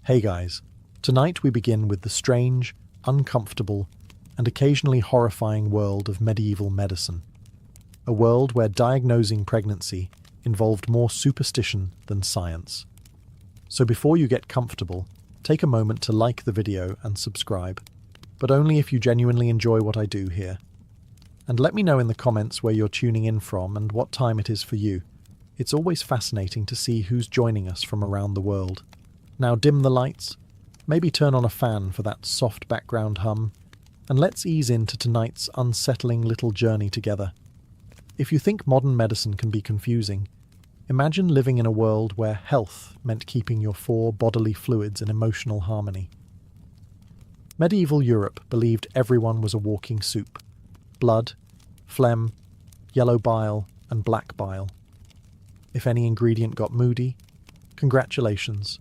Hey guys, tonight we begin with the strange, uncomfortable, and occasionally horrifying world of medieval medicine. A world where diagnosing pregnancy involved more superstition than science. So before you get comfortable, take a moment to like the video and subscribe, but only if you genuinely enjoy what I do here. And let me know in the comments where you're tuning in from and what time it is for you. It's always fascinating to see who's joining us from around the world. Now dim the lights, maybe turn on a fan for that soft background hum, and let's ease into tonight's unsettling little journey together. If you think modern medicine can be confusing, imagine living in a world where health meant keeping your four bodily fluids in emotional harmony. Medieval Europe believed everyone was a walking soup. Blood, phlegm, yellow bile, and black bile. If any ingredient got moody, congratulations.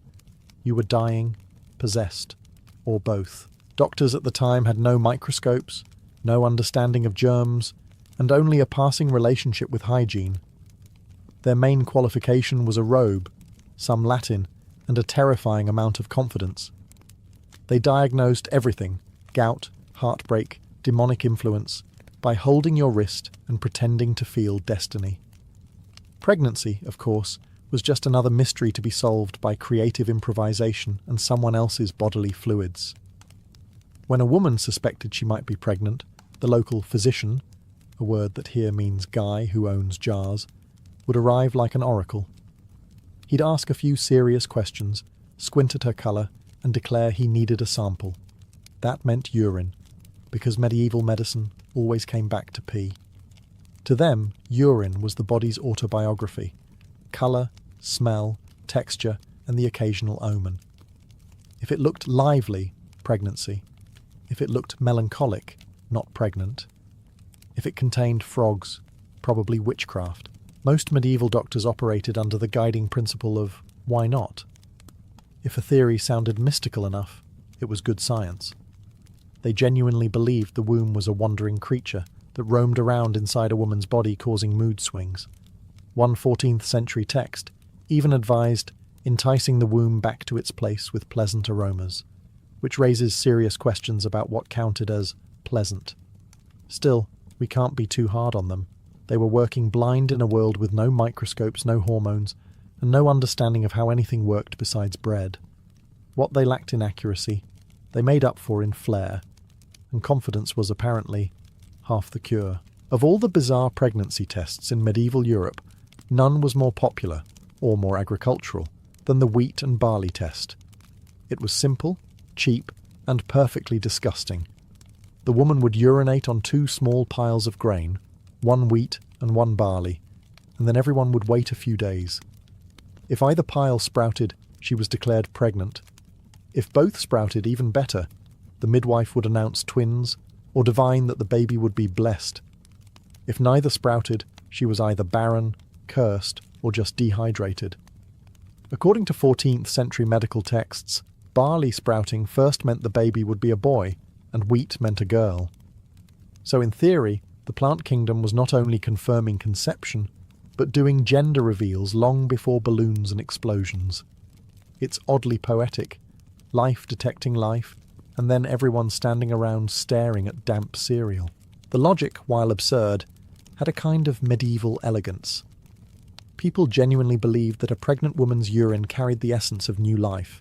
You were dying, possessed, or both. Doctors at the time had no microscopes, no understanding of germs, and only a passing relationship with hygiene. Their main qualification was a robe, some Latin, and a terrifying amount of confidence. They diagnosed everything, gout, heartbreak, demonic influence, by holding your wrist and pretending to feel destiny. Pregnancy, of course, was just another mystery to be solved by creative improvisation and someone else's bodily fluids. When a woman suspected she might be pregnant, the local physician, a word that here means guy who owns jars, would arrive like an oracle. He'd ask a few serious questions, squint at her colour, and declare he needed a sample. That meant urine, because medieval medicine always came back to pee. To them, urine was the body's autobiography. Colour, smell, texture, and the occasional omen. If it looked lively, pregnancy. If it looked melancholic, not pregnant. If it contained frogs, probably witchcraft. Most medieval doctors operated under the guiding principle of why not? If a theory sounded mystical enough, it was good science. They genuinely believed the womb was a wandering creature that roamed around inside a woman's body causing mood swings. One 14th century text even advised enticing the womb back to its place with pleasant aromas, which raises serious questions about what counted as pleasant. Still, we can't be too hard on them. They were working blind in a world with no microscopes, no hormones, and no understanding of how anything worked besides bread. What they lacked in accuracy, they made up for in flair, and confidence was apparently half the cure. Of all the bizarre pregnancy tests in medieval Europe, none was more popular, or more agricultural, than the wheat and barley test. It was simple, cheap, and perfectly disgusting. The woman would urinate on two small piles of grain, one wheat and one barley, and then everyone would wait a few days. If either pile sprouted, she was declared pregnant. If both sprouted, even better, the midwife would announce twins, or divine that the baby would be blessed. If neither sprouted, she was either barren, cursed, or just dehydrated. According to 14th century medical texts, barley sprouting first meant the baby would be a boy, and wheat meant a girl. So in theory, the plant kingdom was not only confirming conception, but doing gender reveals long before balloons and explosions. It's oddly poetic, life detecting life, and then everyone standing around staring at damp cereal. The logic, while absurd, had a kind of medieval elegance. People genuinely believed that a pregnant woman's urine carried the essence of new life,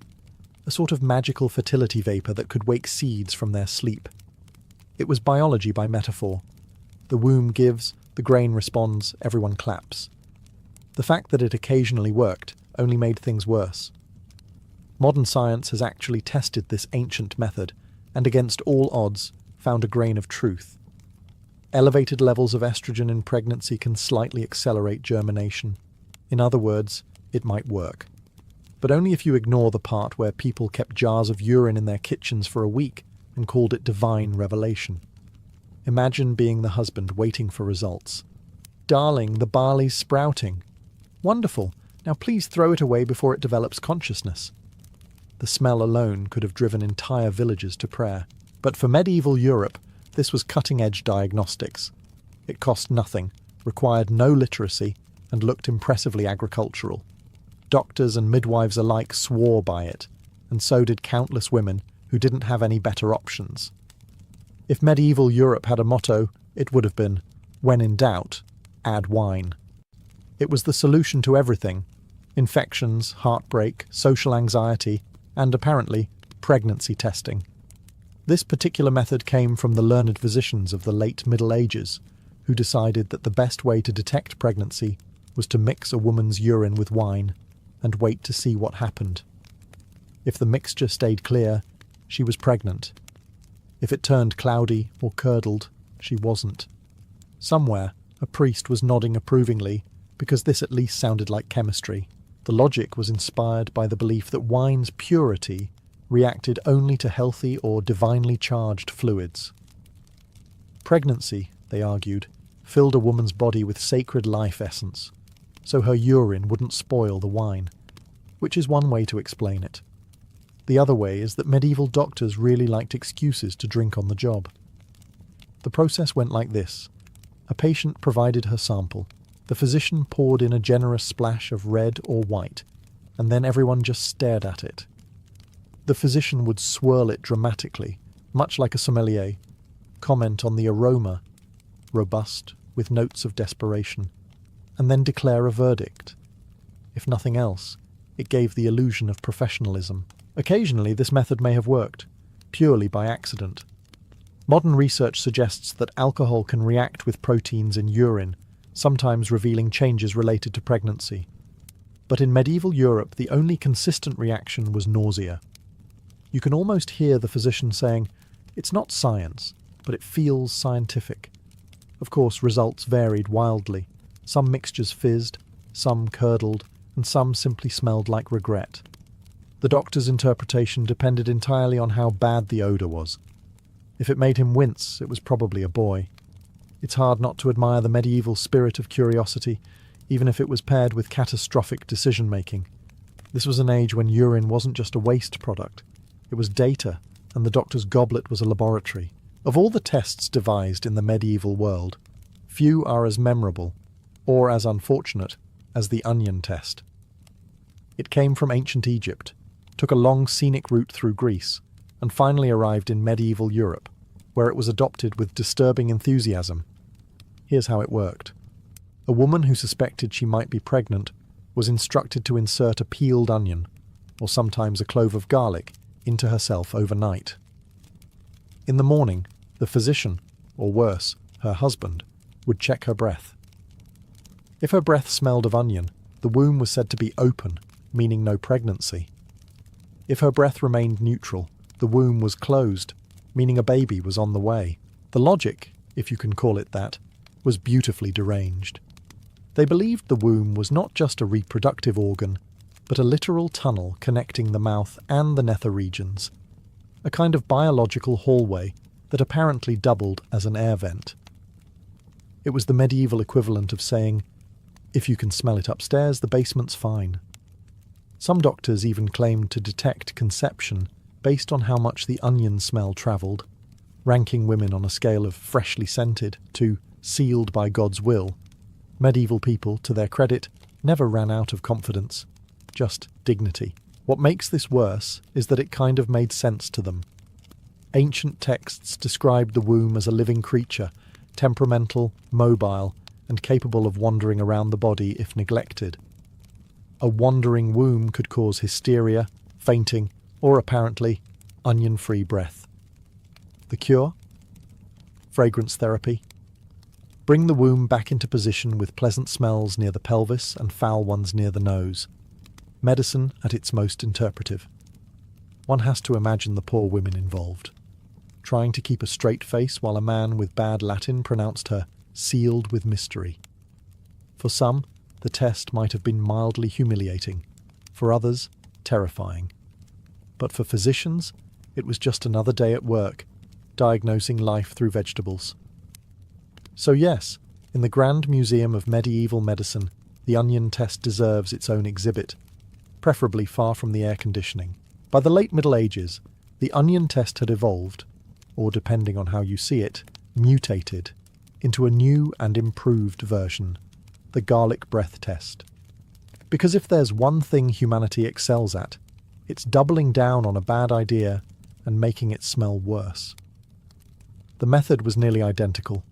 a sort of magical fertility vapour that could wake seeds from their sleep. It was biology by metaphor. The womb gives, the grain responds, everyone claps. The fact that it occasionally worked only made things worse. Modern science has actually tested this ancient method, and against all odds, found a grain of truth. Elevated levels of estrogen in pregnancy can slightly accelerate germination. In other words, it might work. But only if you ignore the part where people kept jars of urine in their kitchens for a week and called it divine revelation. Imagine being the husband waiting for results. Darling, the barley's sprouting. Wonderful. Now please throw it away before it develops consciousness. The smell alone could have driven entire villages to prayer. But for medieval Europe, this was cutting-edge diagnostics. It cost nothing, required no literacy, and looked impressively agricultural. Doctors and midwives alike swore by it, and so did countless women who didn't have any better options. If medieval Europe had a motto, it would have been, "When in doubt, add wine." It was the solution to everything: infections, heartbreak, social anxiety, and apparently, pregnancy testing. This particular method came from the learned physicians of the late Middle Ages, who decided that the best way to detect pregnancy was to mix a woman's urine with wine and wait to see what happened. If the mixture stayed clear, she was pregnant. If it turned cloudy or curdled, she wasn't. Somewhere, a priest was nodding approvingly, because this at least sounded like chemistry. The logic was inspired by the belief that wine's purity reacted only to healthy or divinely charged fluids. Pregnancy, they argued, filled a woman's body with sacred life essence, so her urine wouldn't spoil the wine, which is one way to explain it. The other way is that medieval doctors really liked excuses to drink on the job. The process went like this. A patient provided her sample. The physician poured in a generous splash of red or white, and then everyone just stared at it. The physician would swirl it dramatically, much like a sommelier, comment on the aroma, robust, with notes of desperation, and then declare a verdict. If nothing else, it gave the illusion of professionalism. Occasionally, this method may have worked, purely by accident. Modern research suggests that alcohol can react with proteins in urine, sometimes revealing changes related to pregnancy. But in medieval Europe, the only consistent reaction was nausea. You can almost hear the physician saying, "It's not science, but it feels scientific." Of course, results varied wildly. Some mixtures fizzed, some curdled, and some simply smelled like regret. The doctor's interpretation depended entirely on how bad the odour was. If it made him wince, it was probably a boy. It's hard not to admire the medieval spirit of curiosity, even if it was paired with catastrophic decision-making. This was an age when urine wasn't just a waste product. It was data, and the doctor's goblet was a laboratory. Of all the tests devised in the medieval world, few are as memorable, or as unfortunate, as the onion test. It came from ancient Egypt, took a long scenic route through Greece, and finally arrived in medieval Europe, where it was adopted with disturbing enthusiasm. Here's how it worked. A woman who suspected she might be pregnant was instructed to insert a peeled onion, or sometimes a clove of garlic, into herself overnight. In the morning, the physician, or worse, her husband, would check her breath. If her breath smelled of onion, the womb was said to be open, meaning no pregnancy. If her breath remained neutral, the womb was closed, meaning a baby was on the way. The logic, if you can call it that, was beautifully deranged. They believed the womb was not just a reproductive organ, but a literal tunnel connecting the mouth and the nether regions, a kind of biological hallway that apparently doubled as an air vent. It was the medieval equivalent of saying, "If you can smell it upstairs, the basement's fine." Some doctors even claimed to detect conception based on how much the onion smell travelled, ranking women on a scale of freshly scented to sealed by God's will. Medieval people, to their credit, never ran out of confidence, just dignity. What makes this worse is that it kind of made sense to them. Ancient texts described the womb as a living creature, temperamental, mobile, and capable of wandering around the body if neglected. A wandering womb could cause hysteria, fainting, or apparently, onion-free breath. The cure? Fragrance therapy. Bring the womb back into position with pleasant smells near the pelvis and foul ones near the nose. Medicine at its most interpretive. One has to imagine the poor women involved, trying to keep a straight face while a man with bad Latin pronounced her sealed with mystery. For some, the test might have been mildly humiliating. For others, terrifying. But for physicians, it was just another day at work, diagnosing life through vegetables. So yes, in the Grand Museum of Medieval Medicine, the onion test deserves its own exhibit, preferably far from the air conditioning. By the late Middle Ages, the onion test had evolved, or depending on how you see it, mutated, into a new and improved version, the garlic breath test. Because if there's one thing humanity excels at, It's doubling down on a bad idea and making it smell worse. The method was nearly identical.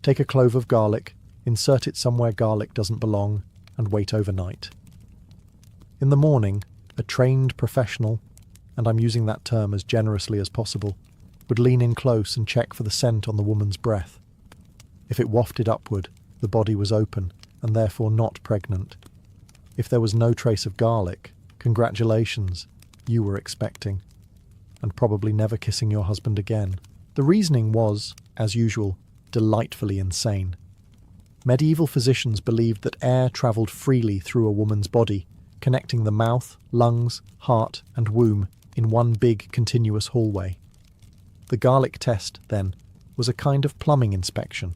Take a clove of garlic, insert it somewhere garlic doesn't belong, and wait overnight. In the morning, a trained professional, and I'm using that term as generously as possible, would lean in close and check for the scent on the woman's breath. If it wafted upward, the body was open and therefore not pregnant. If there was no trace of garlic, congratulations, you were expecting, and probably never kissing your husband again. The reasoning was, as usual, delightfully insane. Medieval physicians believed that air travelled freely through a woman's body, connecting the mouth, lungs, heart, and womb in one big continuous hallway. The garlic test, then, was a kind of plumbing inspection.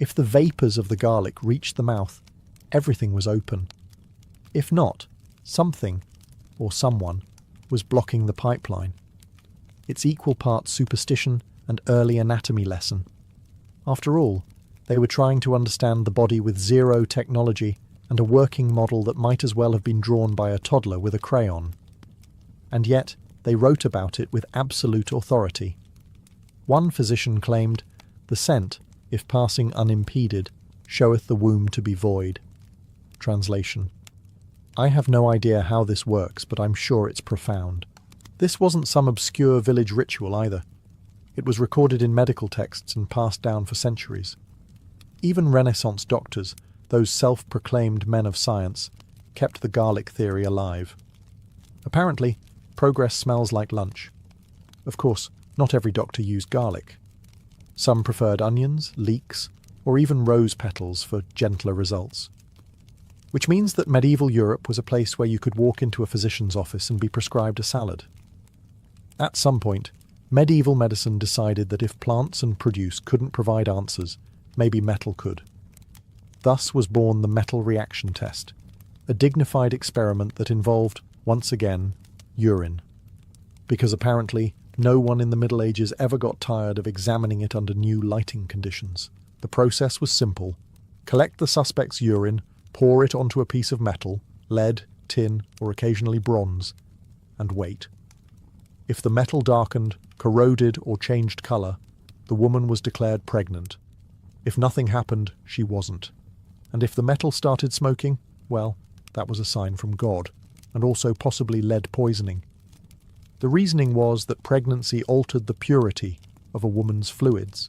If the vapours of the garlic reached the mouth, everything was open. If not, something, or someone, was blocking the pipeline. It's equal parts superstition and early anatomy lesson. After all, they were trying to understand the body with zero technology and a working model that might as well have been drawn by a toddler with a crayon. And yet, they wrote about it with absolute authority. One physician claimed, "The scent, if passing unimpeded, showeth the womb to be void." Translation: I have no idea how this works, but I'm sure it's profound. This wasn't some obscure village ritual either. It was recorded in medical texts and passed down for centuries. Even Renaissance doctors, those self-proclaimed men of science, kept the garlic theory alive. Apparently, progress smells like lunch. Of course, not every doctor used garlic. Some preferred onions, leeks, or even rose petals for gentler results. Which means that medieval Europe was a place where you could walk into a physician's office and be prescribed a salad. At some point, medieval medicine decided that if plants and produce couldn't provide answers, maybe metal could. Thus was born the metal reaction test, a dignified experiment that involved, once again, urine. Because apparently, no one in the Middle Ages ever got tired of examining it under new lighting conditions. The process was simple. Collect the suspect's urine, pour it onto a piece of metal, lead, tin, or occasionally bronze, and wait. If the metal darkened, corroded, or changed colour, the woman was declared pregnant. If nothing happened, she wasn't. And if the metal started smoking, well, that was a sign from God, and also possibly lead poisoning. The reasoning was that pregnancy altered the purity of a woman's fluids,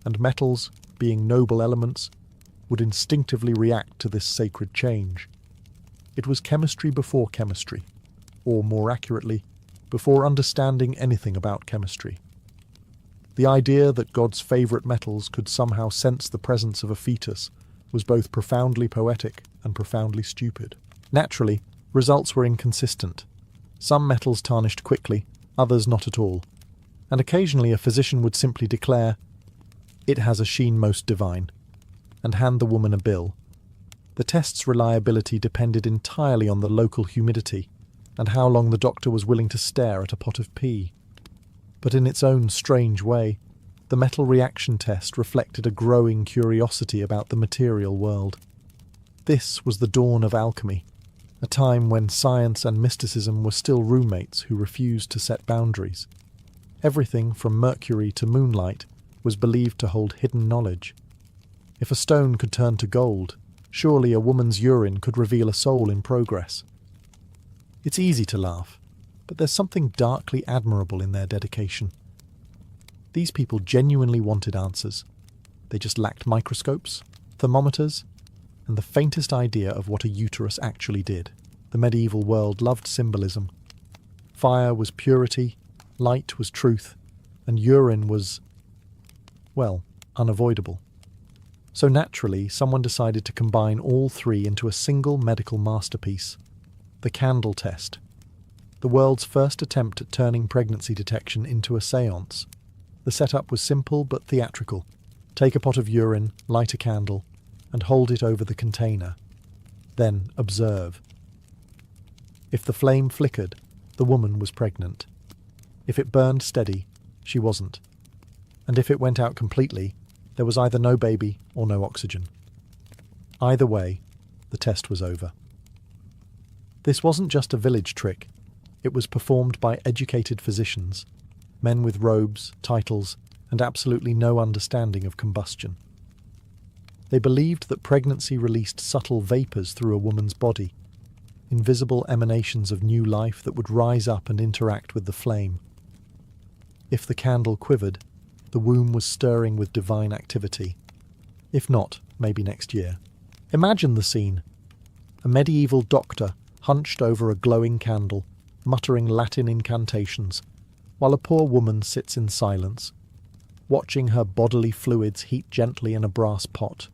and metals, being noble elements, would instinctively react to this sacred change. It was chemistry before chemistry, or more accurately, before understanding anything about chemistry. The idea that God's favourite metals could somehow sense the presence of a fetus was both profoundly poetic and profoundly stupid. Naturally, results were inconsistent. Some metals tarnished quickly, others not at all, and occasionally a physician would simply declare, "It has a sheen most divine," and hand the woman a bill. The test's reliability depended entirely on the local humidity and how long the doctor was willing to stare at a pot of pee. But in its own strange way, the metal reaction test reflected a growing curiosity about the material world. This was the dawn of alchemy, a time when science and mysticism were still roommates who refused to set boundaries. Everything from mercury to moonlight was believed to hold hidden knowledge. If a stone could turn to gold, surely a woman's urine could reveal a soul in progress. It's easy to laugh, but there's something darkly admirable in their dedication. These people genuinely wanted answers. They just lacked microscopes, thermometers, and the faintest idea of what a uterus actually did. The medieval world loved symbolism. Fire was purity, light was truth, and urine was, well, unavoidable. So naturally, someone decided to combine all three into a single medical masterpiece, the candle test, the world's first attempt at turning pregnancy detection into a séance. The setup was simple but theatrical. Take a pot of urine, light a candle, and hold it over the container. Then observe. If the flame flickered, the woman was pregnant. If it burned steady, she wasn't. And if it went out completely, there was either no baby or no oxygen. Either way, the test was over. This wasn't just a village trick. It was performed by educated physicians, men with robes, titles, and absolutely no understanding of combustion. They believed that pregnancy released subtle vapours through a woman's body, invisible emanations of new life that would rise up and interact with the flame. If the candle quivered, the womb was stirring with divine activity. If not, maybe next year. Imagine the scene. A medieval doctor hunched over a glowing candle, muttering Latin incantations, while a poor woman sits in silence, watching her bodily fluids heat gently in a brass pot.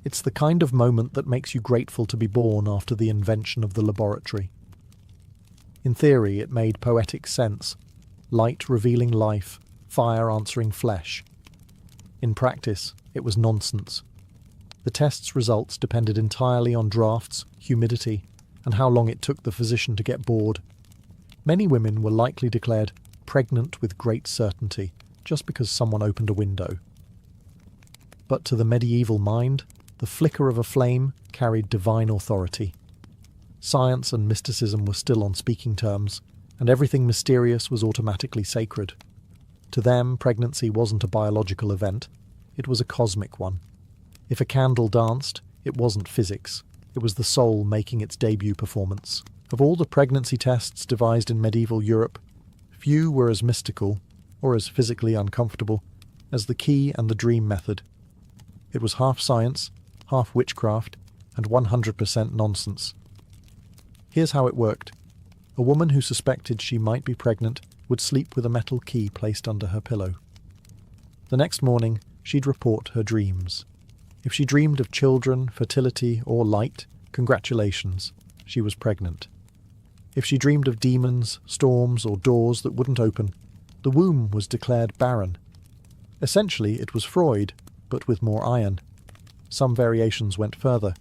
It's the kind of moment that makes you grateful to be born after the invention of the laboratory. In theory, it made poetic sense. Light revealing life, fire answering flesh. In practice, it was nonsense. The test's results depended entirely on drafts, humidity, and how long it took the physician to get bored. Many women were likely declared pregnant with great certainty just because someone opened a window. But to the medieval mind, the flicker of a flame carried divine authority. Science and mysticism were still on speaking terms, and everything mysterious was automatically sacred. To them, pregnancy wasn't a biological event, it was a cosmic one. If a candle danced, it wasn't physics, it was the soul making its debut performance. Of all the pregnancy tests devised in medieval Europe, few were as mystical, or as physically uncomfortable, as the key and the dream method. It was half science, half witchcraft, and 100% nonsense. Here's how it worked. A woman who suspected she might be pregnant would sleep with a metal key placed under her pillow. The next morning, she'd report her dreams. If she dreamed of children, fertility, or light, congratulations, she was pregnant. If she dreamed of demons, storms, or doors that wouldn't open, the womb was declared barren. Essentially, it was Freud, but with more iron. Some variations went further.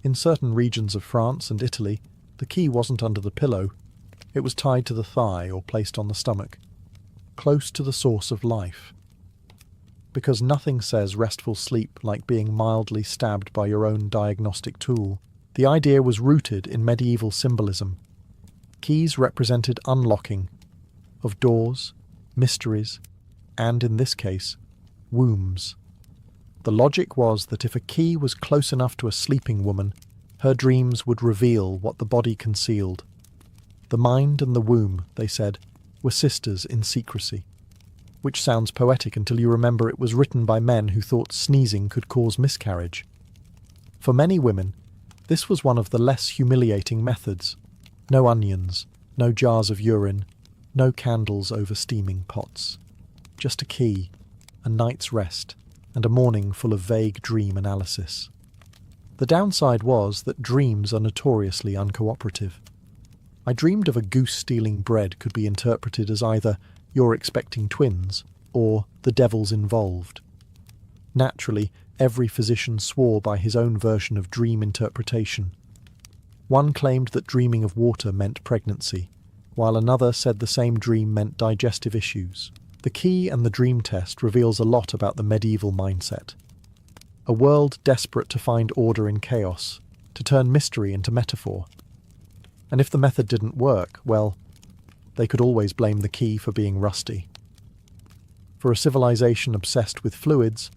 In certain regions of France and Italy, the key wasn't under the pillow. It was tied to the thigh or placed on the stomach, close to the source of life. Because nothing says restful sleep like being mildly stabbed by your own diagnostic tool, the idea was rooted in medieval symbolism. Keys represented unlocking of doors, mysteries, and, in this case, wombs. The logic was that if a key was close enough to a sleeping woman, her dreams would reveal what the body concealed. The mind and the womb, they said, were sisters in secrecy. Which sounds poetic until you remember it was written by men who thought sneezing could cause miscarriage. For many women, this was one of the less humiliating methods. No onions, no jars of urine, no candles over steaming pots. Just a key, a night's rest, and a morning full of vague dream analysis. The downside was that dreams are notoriously uncooperative. I dreamed of a goose stealing bread could be interpreted as either "you're expecting twins" or "the devil's involved." Naturally, every physician swore by his own version of dream interpretation. One claimed that dreaming of water meant pregnancy, while another said the same dream meant digestive issues. The key and the dream test reveals a lot about the medieval mindset. A world desperate to find order in chaos, to turn mystery into metaphor. And if the method didn't work, well, they could always blame the key for being rusty. For a civilization obsessed with fluids,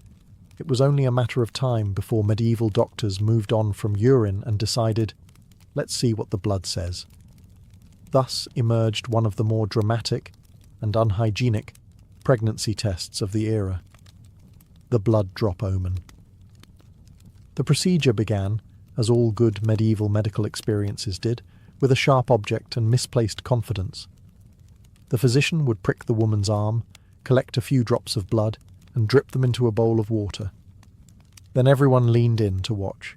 it was only a matter of time before medieval doctors moved on from urine and decided, let's see what the blood says. Thus emerged one of the more dramatic and unhygienic pregnancy tests of the era, the blood drop omen. The procedure began, as all good medieval medical experiences did, with a sharp object and misplaced confidence. The physician would prick the woman's arm, collect a few drops of blood, and drip them into a bowl of water. Then everyone leaned in to watch.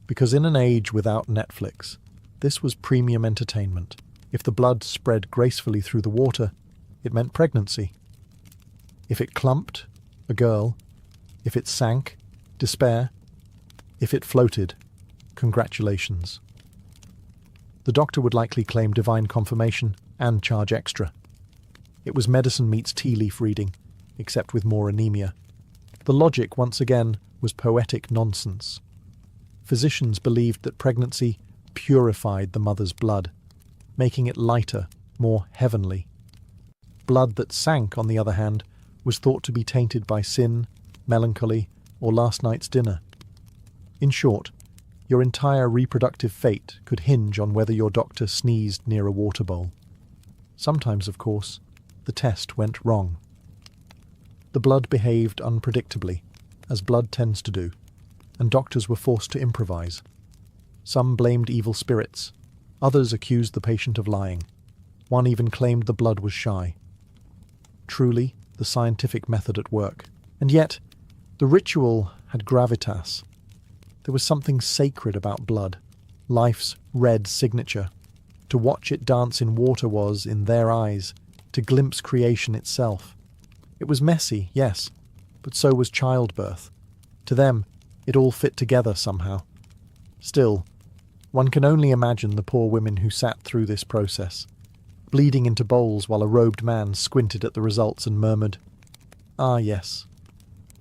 Because in an age without Netflix, this was premium entertainment. If the blood spread gracefully through the water, it meant pregnancy. If it clumped, a girl. If it sank, despair. If it floated, congratulations. The doctor would likely claim divine confirmation and charge extra. It was medicine meets tea leaf reading, except with more anemia. The logic, once again, was poetic nonsense. Physicians believed that pregnancy purified the mother's blood. making it lighter, more heavenly. Blood that sank, on the other hand, was thought to be tainted by sin, melancholy, or last night's dinner. In short, your entire reproductive fate could hinge on whether your doctor sneezed near a water bowl. Sometimes, of course, the test went wrong. The blood behaved unpredictably, as blood tends to do, and doctors were forced to improvise. Some blamed evil spirits, others accused the patient of lying. One even claimed the blood was shy. Truly, the scientific method at work. And yet, the ritual had gravitas. There was something sacred about blood, life's red signature. To watch it dance in water was, in their eyes, to glimpse creation itself. It was messy, yes, but so was childbirth. To them, it all fit together somehow. Still, one can only imagine the poor women who sat through this process, bleeding into bowls while a robed man squinted at the results and murmured, "Ah, yes.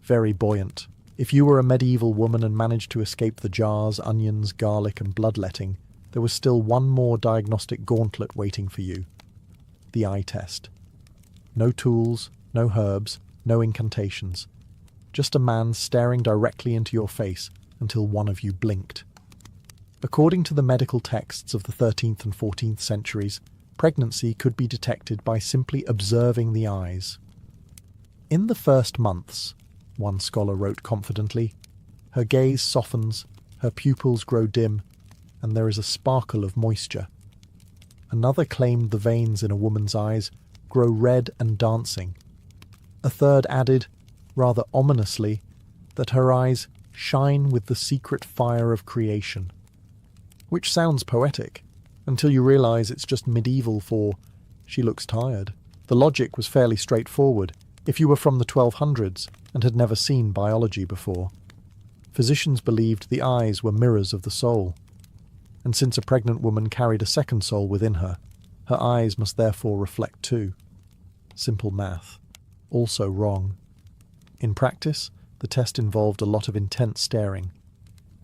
Very buoyant. If you were a medieval woman and managed to escape the jars, onions, garlic, and bloodletting, there was still one more diagnostic gauntlet waiting for you. The eye test. No tools, no herbs, no incantations. Just a man staring directly into your face until one of you blinked." According to the medical texts of the 13th and 14th centuries, pregnancy could be detected by simply observing the eyes. "In the first months," one scholar wrote confidently, "her gaze softens, her pupils grow dim, and there is a sparkle of moisture." Another claimed the veins in a woman's eyes grow red and dancing. A third added, rather ominously, that her eyes shine with the secret fire of creation. Which sounds poetic, until you realise it's just medieval for, "she looks tired." The logic was fairly straightforward if you were from the 1200s and had never seen biology before. Physicians believed the eyes were mirrors of the soul, and since a pregnant woman carried a second soul within her, her eyes must therefore reflect too. Simple math. Also wrong. In practice, the test involved a lot of intense staring.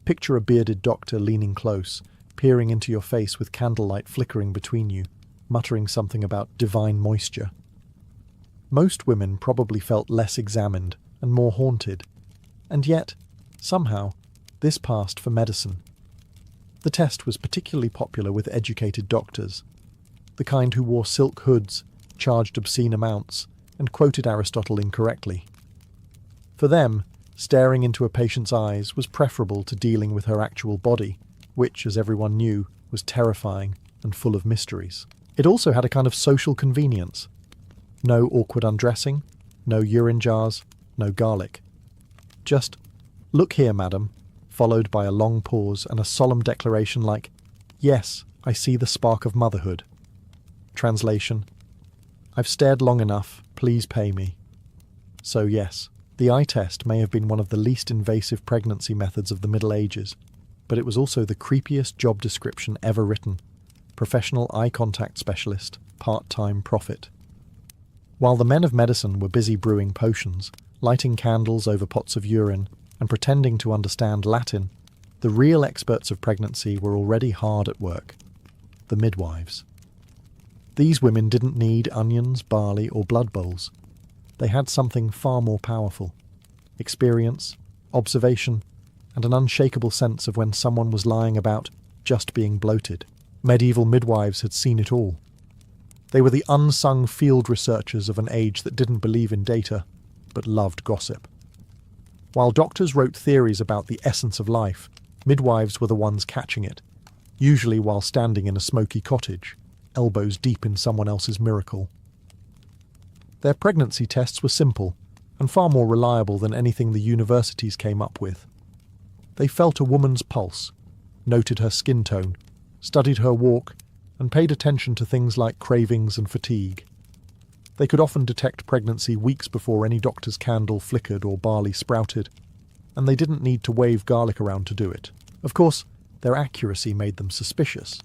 Picture a bearded doctor leaning close, peering into your face with candlelight flickering between you, muttering something about divine moisture. Most women probably felt less examined and more haunted, and yet, somehow, this passed for medicine. The test was particularly popular with educated doctors, the kind who wore silk hoods, charged obscene amounts, and quoted Aristotle incorrectly. For them, staring into a patient's eyes was preferable to dealing with her actual body, which, as everyone knew, was terrifying and full of mysteries. It also had a kind of social convenience. No awkward undressing, no urine jars, no garlic. Just, "Look here, madam," followed by a long pause and a solemn declaration like, "Yes, I see the spark of motherhood." Translation: "I've stared long enough, please pay me." So yes, the eye test may have been one of the least invasive pregnancy methods of the Middle Ages, but it was also the creepiest job description ever written: professional eye contact specialist, part-time prophet. While the men of medicine were busy brewing potions, lighting candles over pots of urine, and pretending to understand Latin, the real experts of pregnancy were already hard at work: the midwives. These women didn't need onions, barley, or blood bowls. They had something far more powerful: experience, observation, and an unshakable sense of when someone was lying about just being bloated. Medieval midwives had seen it all. They were the unsung field researchers of an age that didn't believe in data, but loved gossip. While doctors wrote theories about the essence of life, midwives were the ones catching it, usually while standing in a smoky cottage, elbows deep in someone else's miracle. Their pregnancy tests were simple, and far more reliable than anything the universities came up with. They felt a woman's pulse, noted her skin tone, studied her walk, and paid attention to things like cravings and fatigue. They could often detect pregnancy weeks before any doctor's candle flickered or barley sprouted, and they didn't need to wave garlic around to do it. Of course, their accuracy made them suspicious.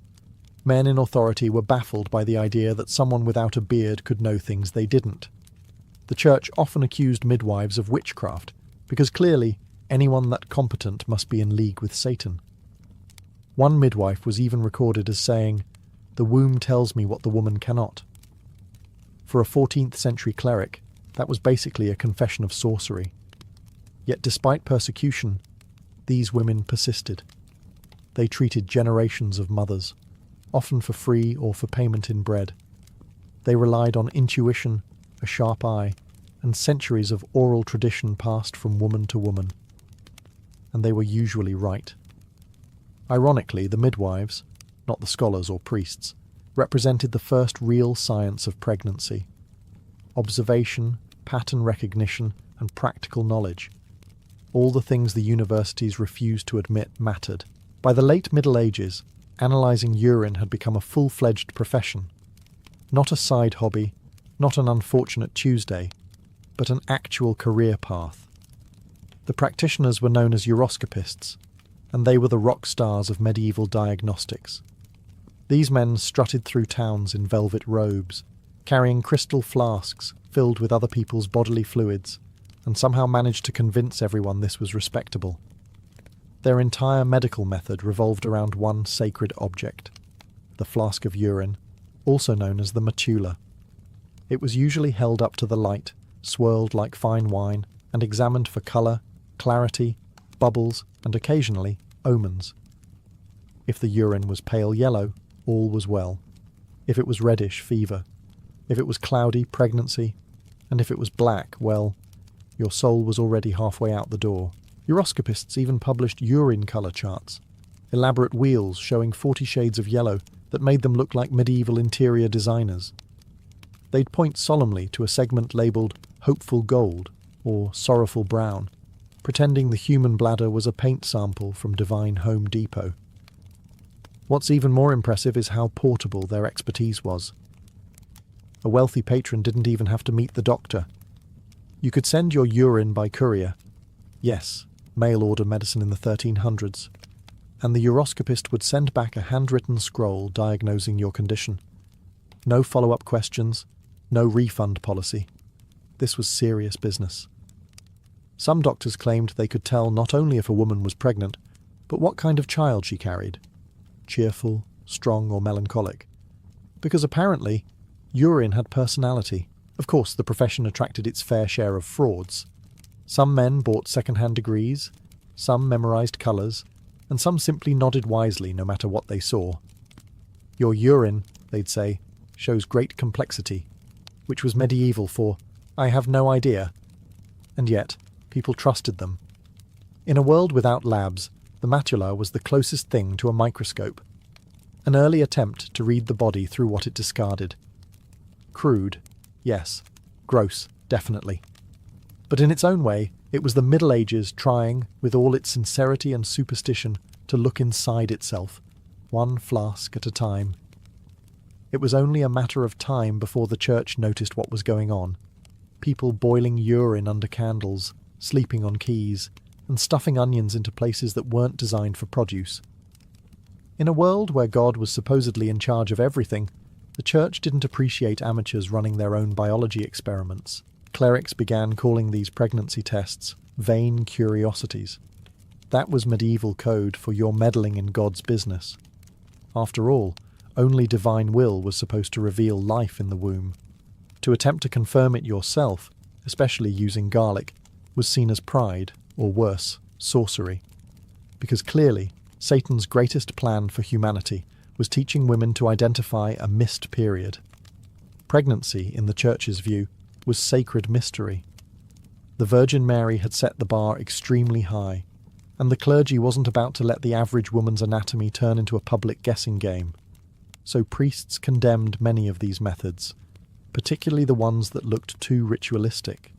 Men in authority were baffled by the idea that someone without a beard could know things they didn't. The church often accused midwives of witchcraft, because clearly anyone that competent must be in league with Satan. One midwife was even recorded as saying, The womb tells me what the woman cannot. For a 14th century cleric, that was basically a confession of sorcery. Yet despite persecution, these women persisted. They treated generations of mothers, often for free or for payment in bread. They relied on intuition, a sharp eye, and centuries of oral tradition passed from woman to woman. And they were usually right. Ironically, the midwives, not the scholars or priests, represented the first real science of pregnancy. Observation, pattern recognition, and practical knowledge. All the things the universities refused to admit mattered. By the late Middle Ages, analysing urine had become a full-fledged profession. Not a side hobby, not an unfortunate Tuesday, but an actual career path. The practitioners were known as uroscopists, and they were the rock stars of medieval diagnostics. These men strutted through towns in velvet robes, carrying crystal flasks filled with other people's bodily fluids, and somehow managed to convince everyone this was respectable. Their entire medical method revolved around one sacred object, the flask of urine, also known as the matula. It was usually held up to the light, swirled like fine wine, and examined for colour, clarity, bubbles, and occasionally omens. If the urine was pale yellow, all was well. If it was reddish, fever. If it was cloudy, pregnancy. And if it was black, well, your soul was already halfway out the door. Uroscopists even published urine colour charts, elaborate wheels showing 40 shades of yellow that made them look like medieval interior designers. They'd point solemnly to a segment labelled hopeful gold or sorrowful brown, pretending the human bladder was a paint sample from Divine Home Depot. What's even more impressive is how portable their expertise was. A wealthy patron didn't even have to meet the doctor. You could send your urine by courier. Yes, mail-order medicine in the 1300s. And the uroscopist would send back a handwritten scroll diagnosing your condition. No follow-up questions, no refund policy. This was serious business. Some doctors claimed they could tell not only if a woman was pregnant, but what kind of child she carried. Cheerful, strong, or melancholic. Because apparently, urine had personality. Of course, the profession attracted its fair share of frauds. Some men bought second-hand degrees, some memorised colours, and some simply nodded wisely no matter what they saw. Your urine, they'd say, shows great complexity, which was medieval for, I have no idea. And yet, people trusted them. In a world without labs, the matula was the closest thing to a microscope, an early attempt to read the body through what it discarded. Crude, yes. Gross, definitely. But in its own way, it was the Middle Ages trying, with all its sincerity and superstition, to look inside itself, one flask at a time. It was only a matter of time before the church noticed what was going on. People boiling urine under candles, sleeping on keys, and stuffing onions into places that weren't designed for produce. In a world where God was supposedly in charge of everything, the church didn't appreciate amateurs running their own biology experiments. Clerics began calling these pregnancy tests vain curiosities. That was medieval code for you're meddling in God's business. After all, only divine will was supposed to reveal life in the womb. To attempt to confirm it yourself, especially using garlic, was seen as pride, or worse, sorcery. Because clearly, Satan's greatest plan for humanity was teaching women to identify a missed period. Pregnancy, in the church's view, was sacred mystery. The Virgin Mary had set the bar extremely high, and the clergy wasn't about to let the average woman's anatomy turn into a public guessing game. So priests condemned many of these methods, particularly the ones that looked too ritualistic.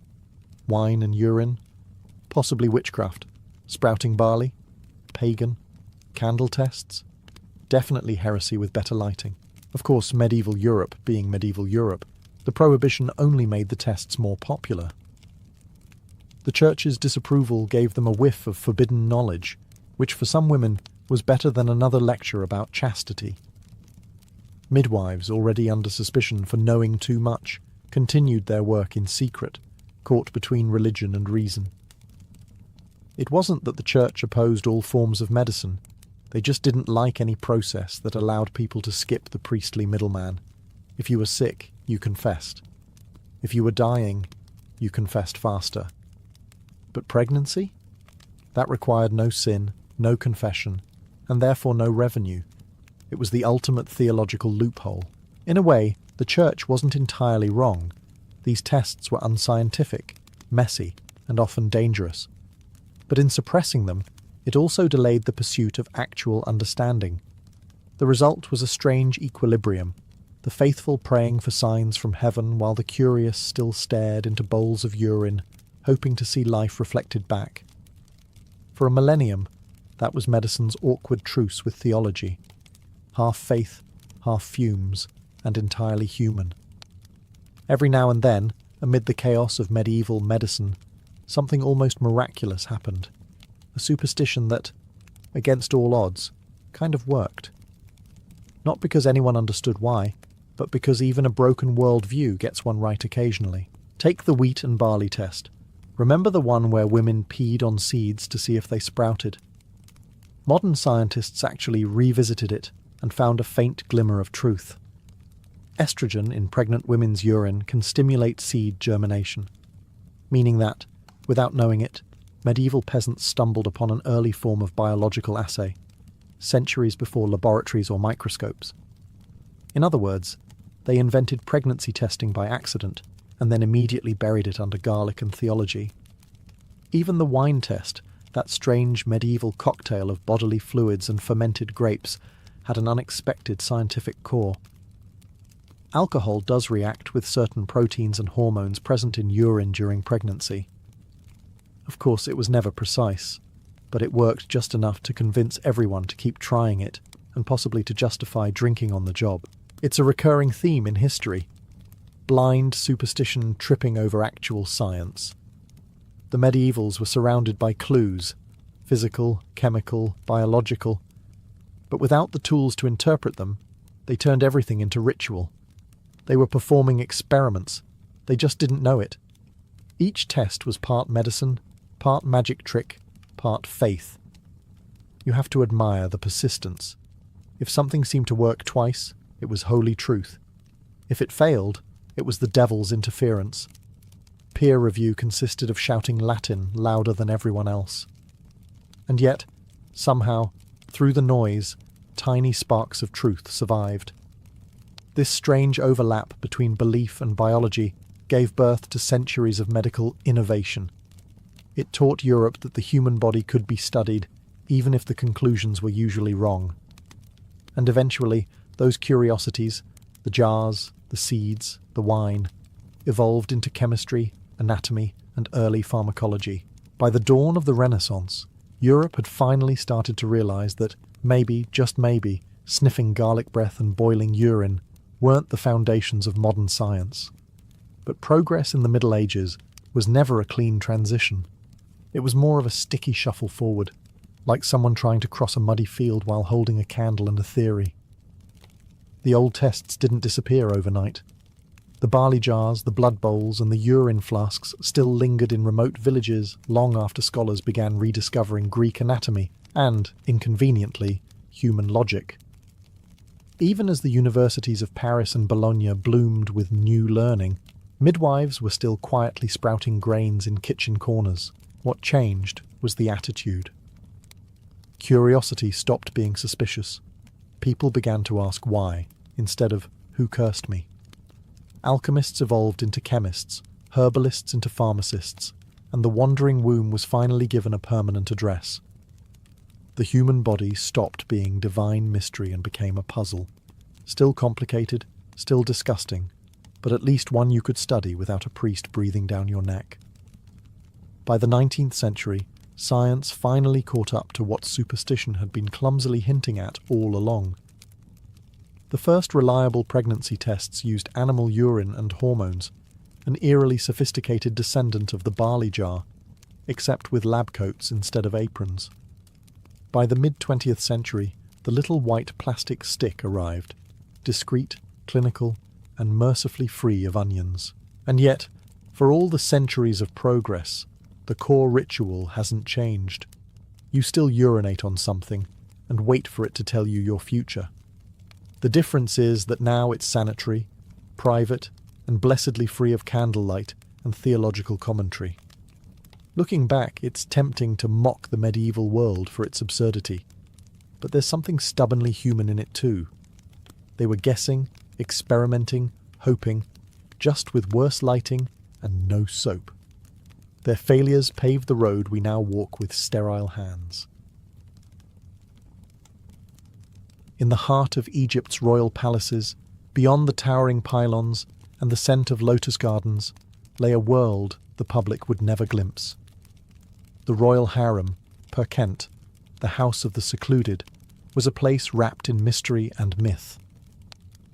Wine and urine, possibly witchcraft, sprouting barley, pagan, candle tests, definitely heresy with better lighting. Of course, medieval Europe being medieval Europe, the prohibition only made the tests more popular. The church's disapproval gave them a whiff of forbidden knowledge, which for some women was better than another lecture about chastity. Midwives, already under suspicion for knowing too much, continued their work in secret, caught between religion and reason. It wasn't that the church opposed all forms of medicine. They just didn't like any process that allowed people to skip the priestly middleman. If you were sick, you confessed. If you were dying, you confessed faster. But pregnancy? That required no sin, no confession, and therefore no revenue. It was the ultimate theological loophole. In a way, the Church wasn't entirely wrong. These tests were unscientific, messy, and often dangerous. But in suppressing them, it also delayed the pursuit of actual understanding. The result was a strange equilibrium, the faithful praying for signs from heaven while the curious still stared into bowls of urine, hoping to see life reflected back. For a millennium, that was medicine's awkward truce with theology. Half faith, half fumes, and entirely human. Every now and then, amid the chaos of medieval medicine, something almost miraculous happened. A superstition that, against all odds, kind of worked. Not because anyone understood why, but because even a broken worldview gets one right occasionally. Take the wheat and barley test. Remember the one where women peed on seeds to see if they sprouted? Modern scientists actually revisited it and found a faint glimmer of truth. Estrogen in pregnant women's urine can stimulate seed germination, meaning that, without knowing it, medieval peasants stumbled upon an early form of biological assay, centuries before laboratories or microscopes. In other words, they invented pregnancy testing by accident and then immediately buried it under garlic and theology. Even the wine test, that strange medieval cocktail of bodily fluids and fermented grapes, had an unexpected scientific core. Alcohol does react with certain proteins and hormones present in urine during pregnancy. Of course, it was never precise, but it worked just enough to convince everyone to keep trying it, and possibly to justify drinking on the job. It's a recurring theme in history. Blind superstition tripping over actual science. The medievals were surrounded by clues, physical, chemical, biological, but without the tools to interpret them, they turned everything into ritual. They were performing experiments. They just didn't know it. Each test was part medicine, part magic trick, part faith. You have to admire the persistence. If something seemed to work twice, it was holy truth. If it failed, it was the devil's interference. Peer review consisted of shouting Latin louder than everyone else. And yet, somehow, through the noise, tiny sparks of truth survived. This strange overlap between belief and biology gave birth to centuries of medical innovation. It taught Europe that the human body could be studied, even if the conclusions were usually wrong. And eventually, those curiosities, the jars, the seeds, the wine, evolved into chemistry, anatomy, and early pharmacology. By the dawn of the Renaissance, Europe had finally started to realize that maybe, just maybe, sniffing garlic breath and boiling urine weren't the foundations of modern science. But progress in the Middle Ages was never a clean transition. It was more of a sticky shuffle forward, like someone trying to cross a muddy field while holding a candle and a theory. The old tests didn't disappear overnight. The barley jars, the blood bowls, and the urine flasks still lingered in remote villages long after scholars began rediscovering Greek anatomy and, inconveniently, human logic. Even as the universities of Paris and Bologna bloomed with new learning, midwives were still quietly sprouting grains in kitchen corners. What changed was the attitude. Curiosity stopped being suspicious. People began to ask why, instead of who cursed me. Alchemists evolved into chemists, herbalists into pharmacists, and the wandering womb was finally given a permanent address. The human body stopped being divine mystery and became a puzzle. Still complicated, still disgusting, but at least one you could study without a priest breathing down your neck. By the 19th century, science finally caught up to what superstition had been clumsily hinting at all along. The first reliable pregnancy tests used animal urine and hormones, an eerily sophisticated descendant of the barley jar, except with lab coats instead of aprons. By the mid-20th century, the little white plastic stick arrived, discreet, clinical, and mercifully free of onions. And yet, for all the centuries of progress, the core ritual hasn't changed. You still urinate on something, and wait for it to tell you your future. The difference is that now it's sanitary, private, and blessedly free of candlelight and theological commentary. Looking back, it's tempting to mock the medieval world for its absurdity, but there's something stubbornly human in it too. They were guessing, experimenting, hoping, just with worse lighting and no soap. Their failures paved the road we now walk with sterile hands. In the heart of Egypt's royal palaces, beyond the towering pylons and the scent of lotus gardens, lay a world the public would never glimpse. The royal harem, per Kent, the house of the secluded, was a place wrapped in mystery and myth.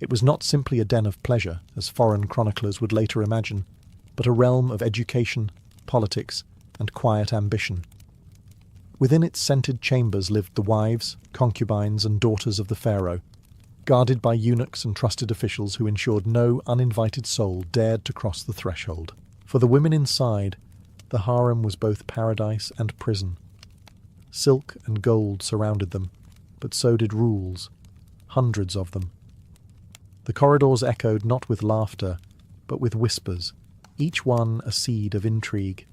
It was not simply a den of pleasure, as foreign chroniclers would later imagine, but a realm of education, politics, and quiet ambition. Within its scented chambers lived the wives, concubines, and daughters of the pharaoh, guarded by eunuchs and trusted officials who ensured no uninvited soul dared to cross the threshold. For the women inside, the harem was both paradise and prison. Silk and gold surrounded them, but so did rules, hundreds of them. The corridors echoed not with laughter, but with whispers, each one a seed of intrigue.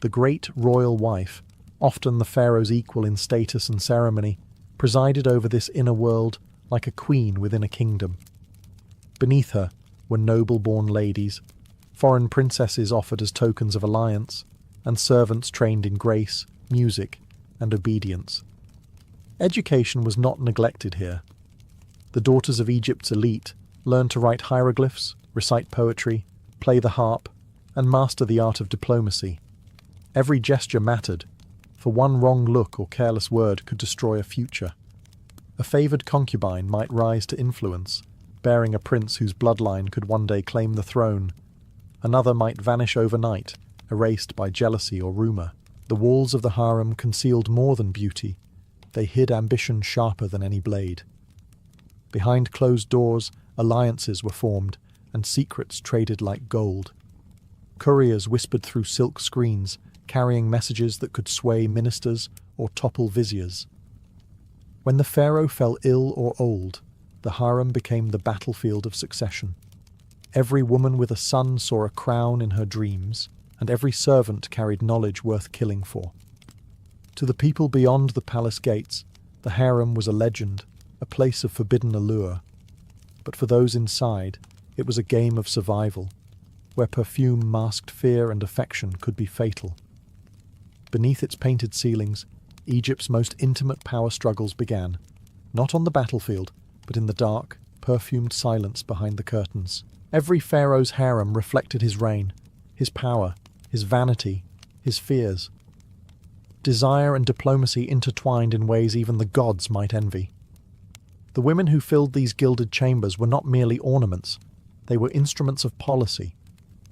The great royal wife, often the pharaoh's equal in status and ceremony, presided over this inner world like a queen within a kingdom. Beneath her were noble-born ladies, foreign princesses offered as tokens of alliance, and servants trained in grace, music, and obedience. Education was not neglected here. The daughters of Egypt's elite learned to write hieroglyphs, recite poetry, play the harp, and master the art of diplomacy. Every gesture mattered, for one wrong look or careless word could destroy a future. A favoured concubine might rise to influence, bearing a prince whose bloodline could one day claim the throne. Another might vanish overnight, erased by jealousy or rumour. The walls of the harem concealed more than beauty. They hid ambition sharper than any blade. Behind closed doors, alliances were formed, and secrets traded like gold. Couriers whispered through silk screens, carrying messages that could sway ministers or topple viziers. When the pharaoh fell ill or old, the harem became the battlefield of succession. Every woman with a son saw a crown in her dreams, and every servant carried knowledge worth killing for. To the people beyond the palace gates, the harem was a legend, a place of forbidden allure. But for those inside, it was a game of survival, where perfume masked fear and affection could be fatal. Beneath its painted ceilings, Egypt's most intimate power struggles began, not on the battlefield, but in the dark, perfumed silence behind the curtains. Every pharaoh's harem reflected his reign, his power, his vanity, his fears. Desire and diplomacy intertwined in ways even the gods might envy. The women who filled these gilded chambers were not merely ornaments, they were instruments of policy,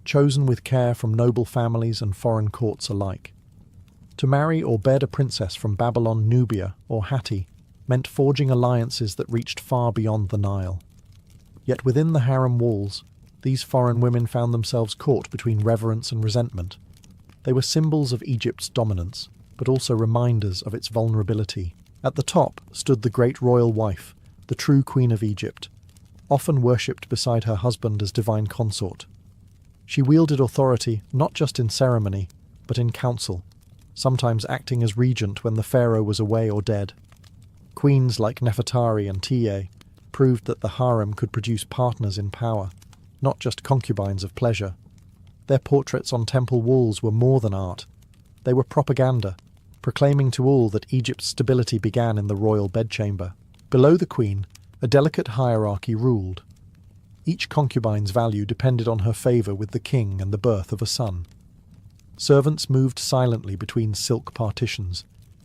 chosen with care from noble families and foreign courts alike. To marry or bed a princess from Babylon, Nubia, or Hatti meant forging alliances that reached far beyond the Nile. Yet within the harem walls, these foreign women found themselves caught between reverence and resentment. They were symbols of Egypt's dominance, but also reminders of its vulnerability. At the top stood the great royal wife, the true queen of Egypt, often worshipped beside her husband as divine consort. She wielded authority not just in ceremony, but in council, sometimes acting as regent when the pharaoh was away or dead. Queens like Nefertari and Tiye proved that the harem could produce partners in power, not just concubines of pleasure. Their portraits on temple walls were more than art. They were propaganda, proclaiming to all that Egypt's stability began in the royal bedchamber. Below the queen, a delicate hierarchy ruled. Each concubine's value depended on her favour with the king and the birth of a son. Servants moved silently between silk partitions,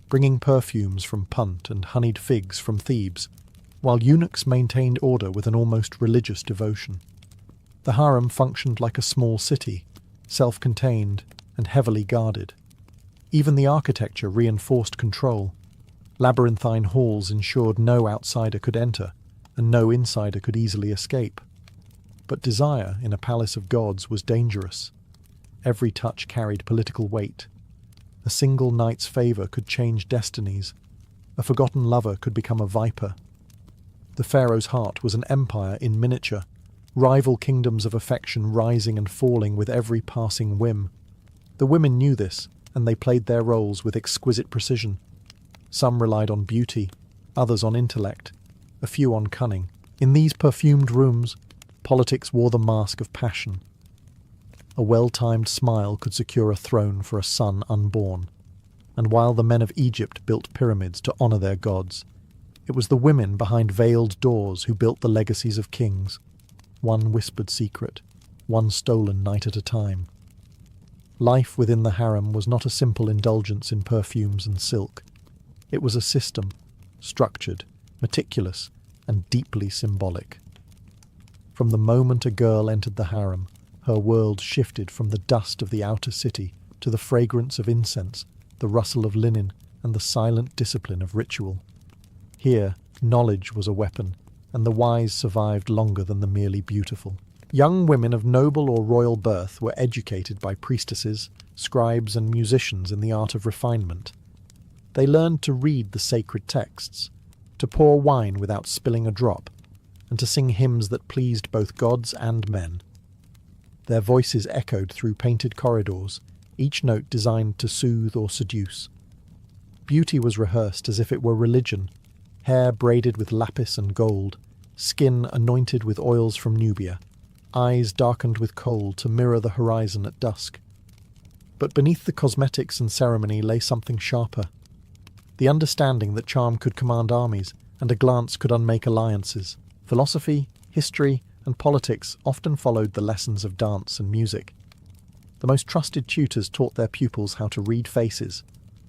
bringing perfumes from Punt and honeyed figs from Thebes, while eunuchs maintained order with an almost religious devotion. The harem functioned like a small city, self-contained and heavily guarded. Even the architecture reinforced control. Labyrinthine halls ensured no outsider could enter, and no insider could easily escape. But desire in a palace of gods was dangerous. Every touch carried political weight. A single night's favour could change destinies. a forgotten lover could become a viper. The pharaoh's heart was an empire in miniature, rival kingdoms of affection rising and falling with every passing whim. The women knew this, and they played their roles with exquisite precision. Some relied on beauty, others on intellect, a few on cunning. In these perfumed rooms, politics wore the mask of passion. A well-timed smile could secure a throne for a son unborn. And while the men of Egypt built pyramids to honour their gods, it was the women behind veiled doors who built the legacies of kings, one whispered secret, one stolen night at a time. Life within the harem was not a simple indulgence in perfumes and silk. It was a system, structured, meticulous, and deeply symbolic. From the moment a girl entered the harem, her world shifted from the dust of the outer city to the fragrance of incense, the rustle of linen, and the silent discipline of ritual. Here, knowledge was a weapon, and the wise survived longer than the merely beautiful. Young women of noble or royal birth were educated by priestesses, scribes, and musicians in the art of refinement. They learned to read the sacred texts, to pour wine without spilling a drop, and to sing hymns that pleased both gods and men. Their voices echoed through painted corridors, each note designed to soothe or seduce. Beauty was rehearsed as if it were religion, hair braided with lapis and gold, skin anointed with oils from Nubia, eyes darkened with kohl to mirror the horizon at dusk. But beneath the cosmetics and ceremony lay something sharper, the understanding that charm could command armies, and a glance could unmake alliances. Philosophy, history, and politics often followed the lessons of dance and music. The most trusted tutors taught their pupils how to read faces,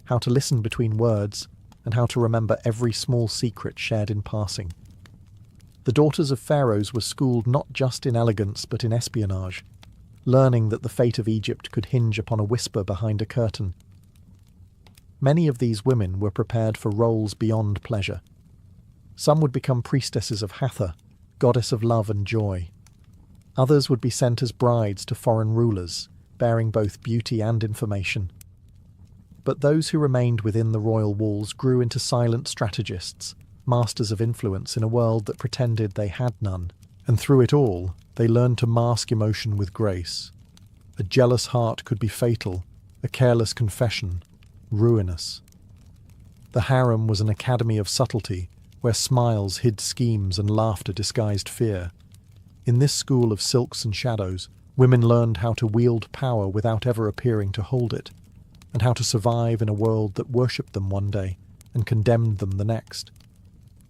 how to listen between words, and how to remember every small secret shared in passing. The daughters of pharaohs were schooled not just in elegance but in espionage, learning that the fate of Egypt could hinge upon a whisper behind a curtain. Many of these women were prepared for roles beyond pleasure. Some would become priestesses of Hathor, goddess of love and joy. Others would be sent as brides to foreign rulers, bearing both beauty and information. But those who remained within the royal walls grew into silent strategists, masters of influence in a world that pretended they had none. And through it all, they learned to mask emotion with grace. A jealous heart could be fatal, a careless confession, ruinous. The harem was an academy of subtlety, where smiles hid schemes and laughter disguised fear. In this school of silks and shadows, women learned how to wield power without ever appearing to hold it, and how to survive in a world that worshipped them one day and condemned them the next.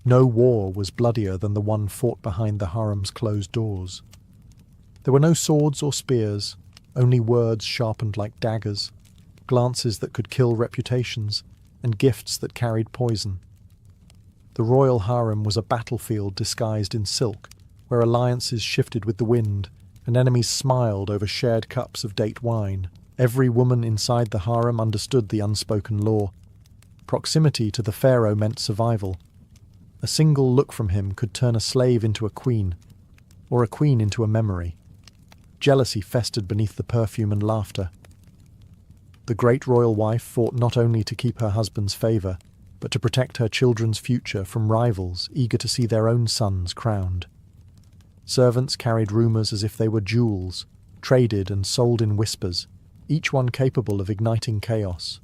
No war was bloodier than the one fought behind the harem's closed doors. There were no swords or spears, only words sharpened like daggers, glances that could kill reputations, and gifts that carried poison. The royal harem was a battlefield disguised in silk, where alliances shifted with the wind, and enemies smiled over shared cups of date wine. Every woman inside the harem understood the unspoken law. Proximity to the pharaoh meant survival. A single look from him could turn a slave into a queen, or a queen into a memory. Jealousy festered beneath the perfume and laughter. The great royal wife fought not only to keep her husband's favour, but to protect her children's future from rivals eager to see their own sons crowned. Servants carried rumours as if they were jewels, traded and sold in whispers, each one capable of igniting chaos.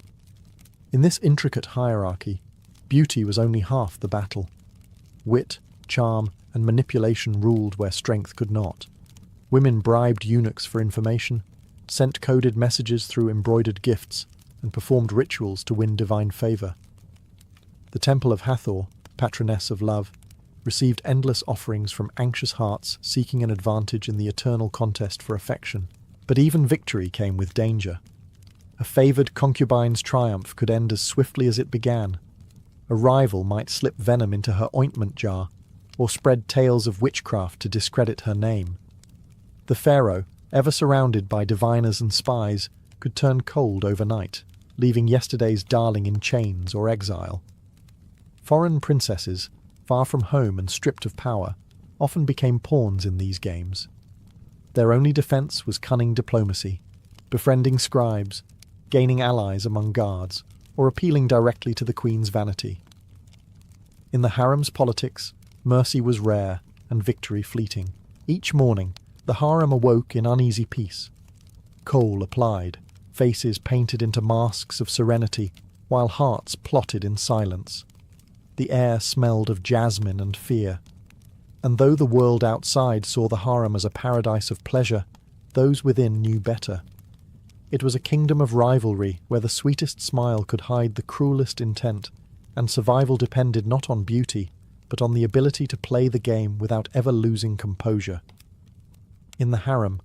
In this intricate hierarchy, beauty was only half the battle. Wit, charm, and manipulation ruled where strength could not. Women bribed eunuchs for information, sent coded messages through embroidered gifts, and performed rituals to win divine favour. The Temple of Hathor, patroness of love, received endless offerings from anxious hearts seeking an advantage in the eternal contest for affection. But even victory came with danger. A favoured concubine's triumph could end as swiftly as it began. A rival might slip venom into her ointment jar, or spread tales of witchcraft to discredit her name. The pharaoh, ever surrounded by diviners and spies, could turn cold overnight, leaving yesterday's darling in chains or exile. Foreign princesses, far from home and stripped of power, often became pawns in these games. Their only defence was cunning diplomacy, befriending scribes, gaining allies among guards, or appealing directly to the queen's vanity. In the harem's politics, mercy was rare and victory fleeting. Each morning, the harem awoke in uneasy peace. Kohl applied, faces painted into masks of serenity, while hearts plotted in silence. The air smelled of jasmine and fear. And though the world outside saw the harem as a paradise of pleasure, those within knew better. It was a kingdom of rivalry where the sweetest smile could hide the cruelest intent, and survival depended not on beauty, but on the ability to play the game without ever losing composure. In the harem,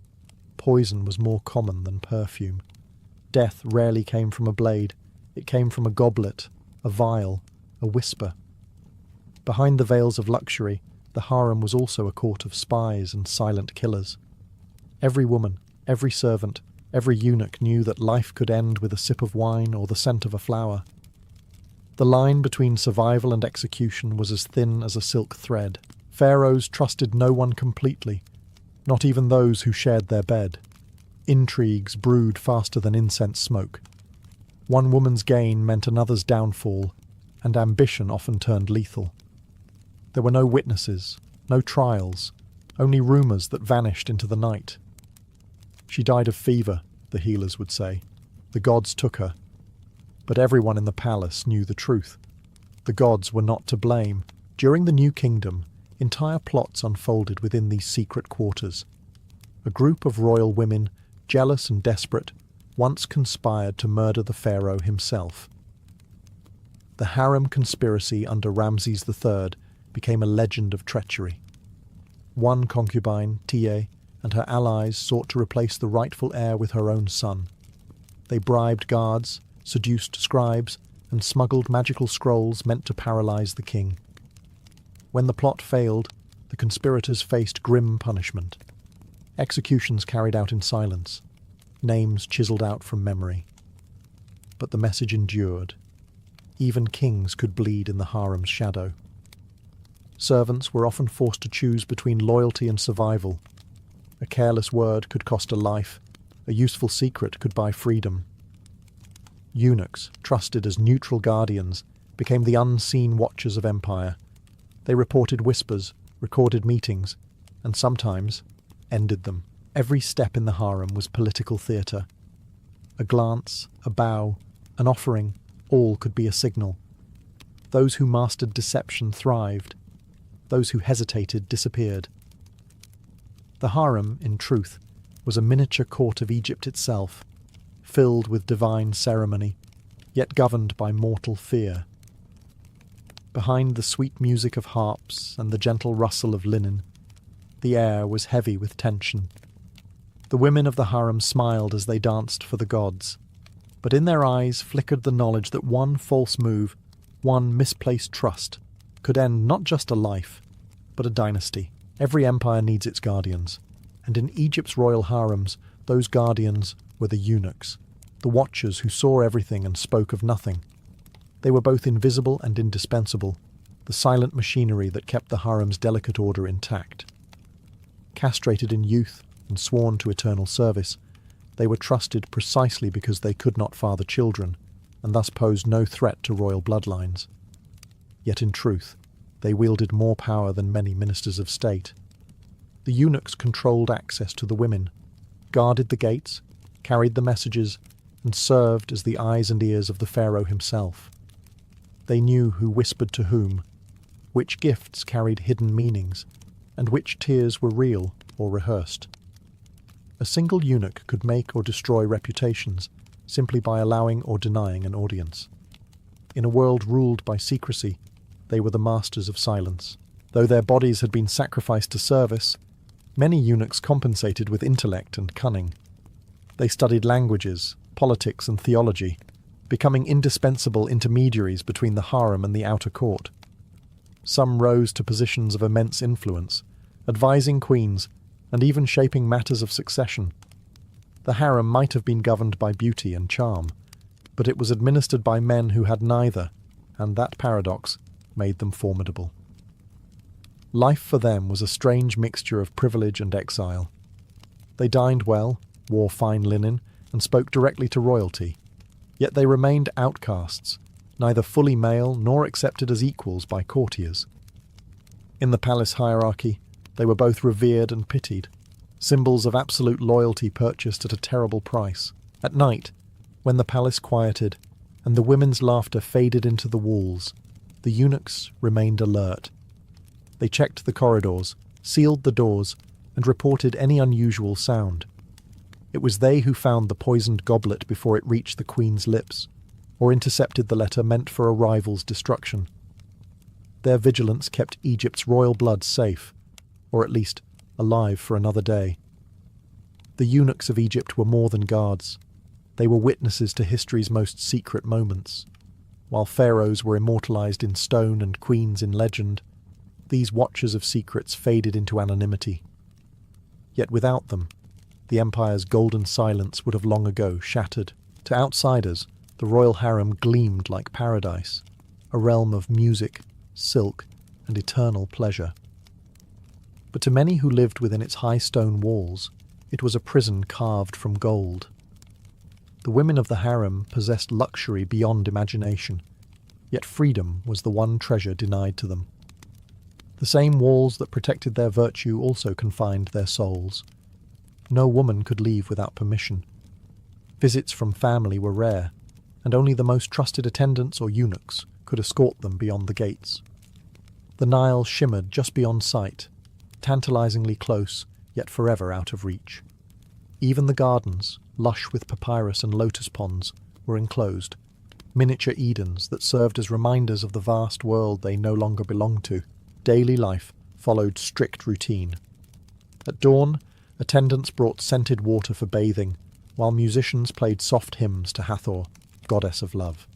poison was more common than perfume. Death rarely came from a blade. It came from a goblet, a vial, a whisper. Behind the veils of luxury, the harem was also a court of spies and silent killers. Every woman, every servant, every eunuch knew that life could end with a sip of wine or the scent of a flower. The line between survival and execution was as thin as a silk thread. Pharaohs trusted no one completely, not even those who shared their bed. Intrigues brewed faster than incense smoke. One woman's gain meant another's downfall, and ambition often turned lethal. There were no witnesses, no trials, only rumours that vanished into the night. She died of fever, the healers would say. The gods took her. But everyone in the palace knew the truth. The gods were not to blame. During the New Kingdom, entire plots unfolded within these secret quarters. A group of royal women, jealous and desperate, once conspired to murder the pharaoh himself. The harem conspiracy under Ramses III became a legend of treachery. One concubine, Tiye, and her allies sought to replace the rightful heir with her own son. They bribed guards, seduced scribes, and smuggled magical scrolls meant to paralyze the king. When the plot failed, the conspirators faced grim punishment. Executions carried out in silence, names chiselled out from memory. But the message endured. Even kings could bleed in the harem's shadow. Servants were often forced to choose between loyalty and survival. A careless word could cost a life. A useful secret could buy freedom. Eunuchs, trusted as neutral guardians, became the unseen watchers of empire. They reported whispers, recorded meetings, and sometimes ended them. Every step in the harem was political theatre. A glance, a bow, an offering, all could be a signal. Those who mastered deception thrived. Those who hesitated disappeared. The harem, in truth, was a miniature court of Egypt itself, filled with divine ceremony, yet governed by mortal fear. Behind the sweet music of harps and the gentle rustle of linen, the air was heavy with tension. The women of the harem smiled as they danced for the gods, but in their eyes flickered the knowledge that one false move, one misplaced trust, could end not just a life, but a dynasty. Every empire needs its guardians, and in Egypt's royal harems, those guardians were the eunuchs, the watchers who saw everything and spoke of nothing. They were both invisible and indispensable, the silent machinery that kept the harem's delicate order intact. Castrated in youth and sworn to eternal service, they were trusted precisely because they could not father children, and thus posed no threat to royal bloodlines. Yet in truth, they wielded more power than many ministers of state. The eunuchs controlled access to the women, guarded the gates, carried the messages, and served as the eyes and ears of the pharaoh himself. They knew who whispered to whom, which gifts carried hidden meanings, and which tears were real or rehearsed. A single eunuch could make or destroy reputations simply by allowing or denying an audience. In a world ruled by secrecy, they were the masters of silence. Though their bodies had been sacrificed to service, many eunuchs compensated with intellect and cunning. They studied languages, politics, and theology, becoming indispensable intermediaries between the harem and the outer court. Some rose to positions of immense influence, advising queens, and even shaping matters of succession. The harem might have been governed by beauty and charm, but it was administered by men who had neither, and that paradox made them formidable. Life for them was a strange mixture of privilege and exile. They dined well, wore fine linen, and spoke directly to royalty, yet they remained outcasts, neither fully male nor accepted as equals by courtiers. In the palace hierarchy, they were both revered and pitied, symbols of absolute loyalty purchased at a terrible price. At night, when the palace quieted and the women's laughter faded into the walls, the eunuchs remained alert. They checked the corridors, sealed the doors, and reported any unusual sound. It was they who found the poisoned goblet before it reached the queen's lips, or intercepted the letter meant for a rival's destruction. Their vigilance kept Egypt's royal blood safe, or at least alive for another day. The eunuchs of Egypt were more than guards. They were witnesses to history's most secret moments. While pharaohs were immortalized in stone and queens in legend, these watchers of secrets faded into anonymity. Yet without them, the empire's golden silence would have long ago shattered. To outsiders, the royal harem gleamed like paradise, a realm of music, silk, and eternal pleasure. But to many who lived within its high stone walls, it was a prison carved from gold. The women of the harem possessed luxury beyond imagination, yet freedom was the one treasure denied to them. The same walls that protected their virtue also confined their souls. No woman could leave without permission. Visits from family were rare, and only the most trusted attendants or eunuchs could escort them beyond the gates. The Nile shimmered just beyond sight, tantalizingly close, yet forever out of reach. Even the gardens, lush with papyrus and lotus ponds, were enclosed, miniature Edens that served as reminders of the vast world they no longer belonged to. Daily life followed strict routine. At dawn, attendants brought scented water for bathing, while musicians played soft hymns to Hathor, goddess of love.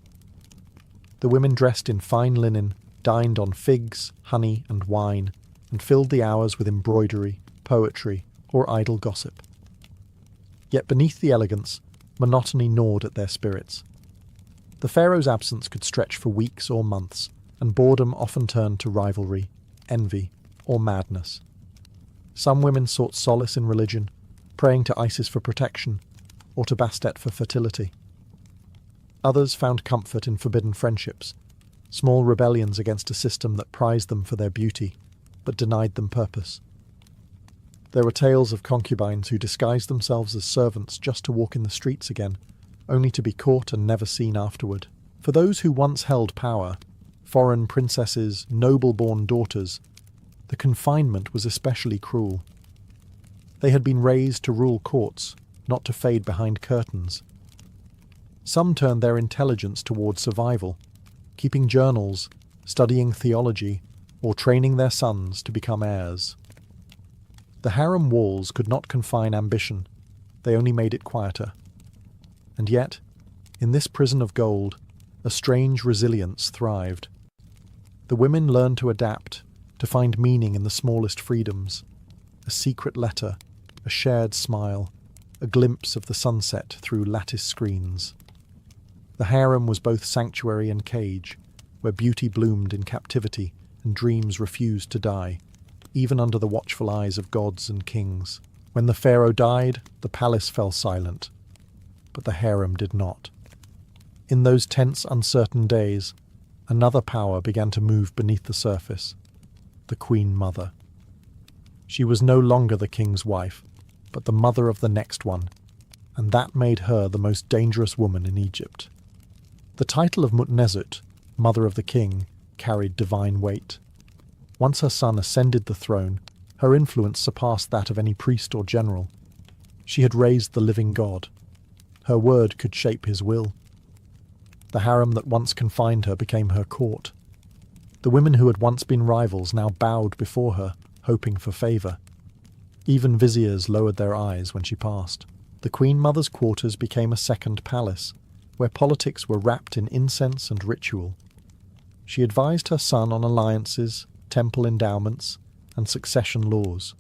The women dressed in fine linen, dined on figs, honey, and wine, and filled the hours with embroidery, poetry, or idle gossip. Yet beneath the elegance, monotony gnawed at their spirits. The pharaoh's absence could stretch for weeks or months, and boredom often turned to rivalry, envy, or madness. Some women sought solace in religion, praying to Isis for protection, or to Bastet for fertility. Others found comfort in forbidden friendships, small rebellions against a system that prized them for their beauty, but denied them purpose. There were tales of concubines who disguised themselves as servants just to walk in the streets again, only to be caught and never seen afterward. For those who once held power, foreign princesses, noble-born daughters, the confinement was especially cruel. They had been raised to rule courts, not to fade behind curtains. Some turned their intelligence toward survival, keeping journals, studying theology, or training their sons to become heirs. The harem walls could not confine ambition, they only made it quieter. And yet, in this prison of gold, a strange resilience thrived. The women learned to adapt, to find meaning in the smallest freedoms. A secret letter, a shared smile, a glimpse of the sunset through lattice screens. The harem was both sanctuary and cage, where beauty bloomed in captivity and dreams refused to die, even under the watchful eyes of gods and kings. When the pharaoh died, the palace fell silent, but the harem did not. In those tense, uncertain days, another power began to move beneath the surface, the Queen Mother. She was no longer the king's wife, but the mother of the next one, and that made her the most dangerous woman in Egypt. The title of Mutnezut, Mother of the King, carried divine weight. Once her son ascended the throne, her influence surpassed that of any priest or general. She had raised the living god. Her word could shape his will. The harem that once confined her became her court. The women who had once been rivals now bowed before her, hoping for favour. Even viziers lowered their eyes when she passed. The Queen Mother's quarters became a second palace, where politics were wrapped in incense and ritual. She advised her son on alliances, temple endowments, and succession laws.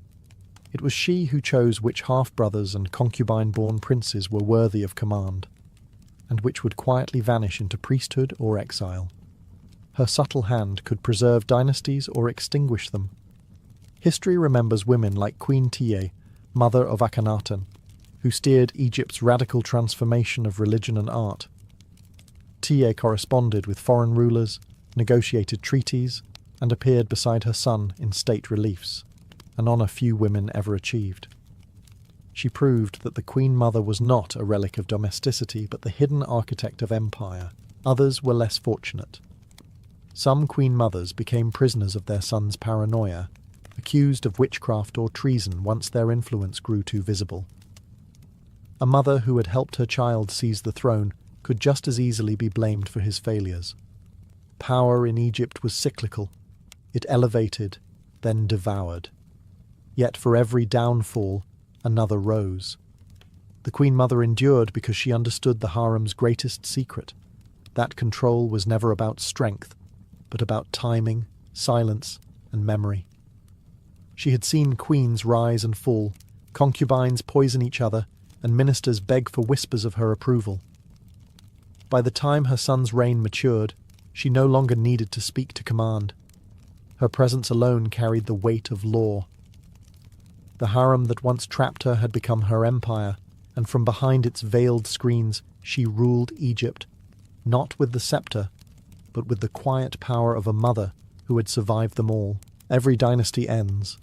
It was she who chose which half-brothers and concubine-born princes were worthy of command, and which would quietly vanish into priesthood or exile. Her subtle hand could preserve dynasties or extinguish them. History remembers women like Queen Tiye, mother of Akhenaten, who steered Egypt's radical transformation of religion and art. Tia corresponded with foreign rulers, negotiated treaties, and appeared beside her son in state reliefs, an honour few women ever achieved. She proved that the Queen Mother was not a relic of domesticity, but the hidden architect of empire. Others were less fortunate. Some Queen Mothers became prisoners of their sons' paranoia, accused of witchcraft or treason once their influence grew too visible. A mother who had helped her child seize the throne could just as easily be blamed for his failures. Power in Egypt was cyclical. It elevated, then devoured. Yet for every downfall, another rose. The Queen Mother endured because she understood the harem's greatest secret. That control was never about strength, but about timing, silence, and memory. She had seen queens rise and fall, concubines poison each other, and ministers beg for whispers of her approval. By the time her son's reign matured, she no longer needed to speak to command. Her presence alone carried the weight of law. The harem that once trapped her had become her empire, and from behind its veiled screens she ruled Egypt, not with the sceptre, but with the quiet power of a mother who had survived them all. Every dynasty ends,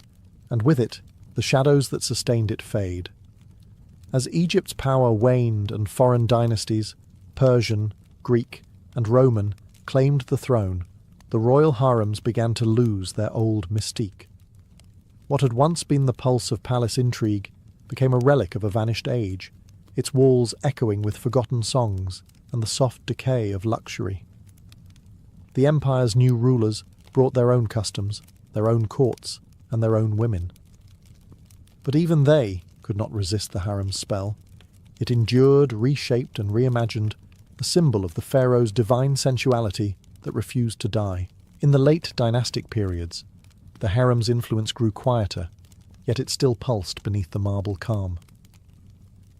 and with it, the shadows that sustained it fade. As Egypt's power waned and foreign dynasties, Persian, Greek, and Roman, claimed the throne, the royal harems began to lose their old mystique. What had once been the pulse of palace intrigue became a relic of a vanished age, its walls echoing with forgotten songs and the soft decay of luxury. The empire's new rulers brought their own customs, their own courts, and their own women. But even they could not resist the harem's spell. It endured, reshaped, and reimagined, a symbol of the pharaoh's divine sensuality that refused to die. In the late dynastic periods, the harem's influence grew quieter, yet it still pulsed beneath the marble calm.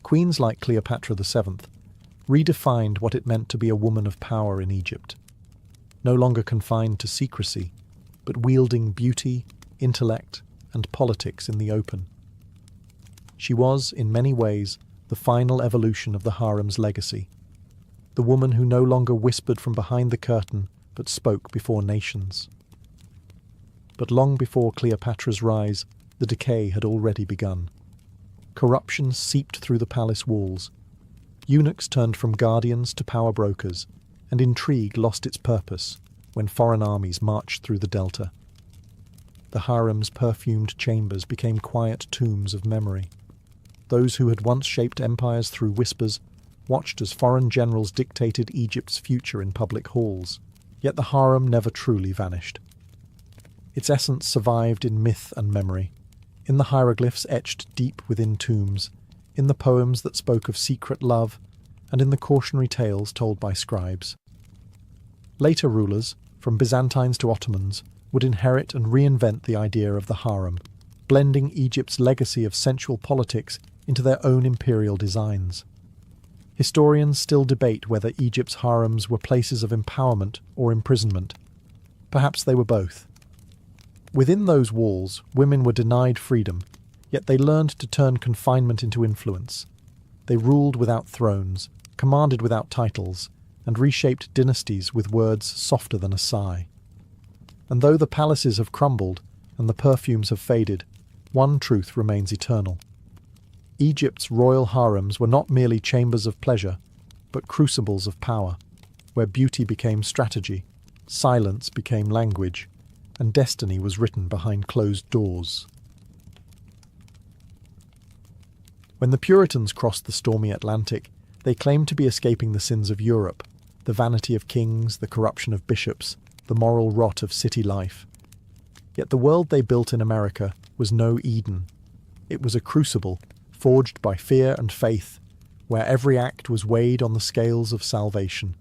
Queens like Cleopatra VII redefined what it meant to be a woman of power in Egypt, no longer confined to secrecy, but wielding beauty, intellect, and politics in the open. She was, in many ways, the final evolution of the harem's legacy, the woman who no longer whispered from behind the curtain, but spoke before nations. But long before Cleopatra's rise, the decay had already begun. Corruption seeped through the palace walls. Eunuchs turned from guardians to power brokers, and intrigue lost its purpose when foreign armies marched through the delta. The harem's perfumed chambers became quiet tombs of memory. Those who had once shaped empires through whispers watched as foreign generals dictated Egypt's future in public halls. Yet the harem never truly vanished. Its essence survived in myth and memory, in the hieroglyphs etched deep within tombs, in the poems that spoke of secret love, and in the cautionary tales told by scribes. Later rulers, from Byzantines to Ottomans, would inherit and reinvent the idea of the harem, blending Egypt's legacy of sensual politics into their own imperial designs. Historians still debate whether Egypt's harems were places of empowerment or imprisonment. Perhaps they were both. Within those walls, women were denied freedom, yet they learned to turn confinement into influence. They ruled without thrones, commanded without titles, and reshaped dynasties with words softer than a sigh. And though the palaces have crumbled and the perfumes have faded, one truth remains eternal. Egypt's royal harems were not merely chambers of pleasure, but crucibles of power, where beauty became strategy, silence became language, and destiny was written behind closed doors. When the Puritans crossed the stormy Atlantic, they claimed to be escaping the sins of Europe, the vanity of kings, the corruption of bishops, the moral rot of city life. Yet the world they built in America was no Eden. It was a crucible, forged by fear and faith, where every act was weighed on the scales of salvation.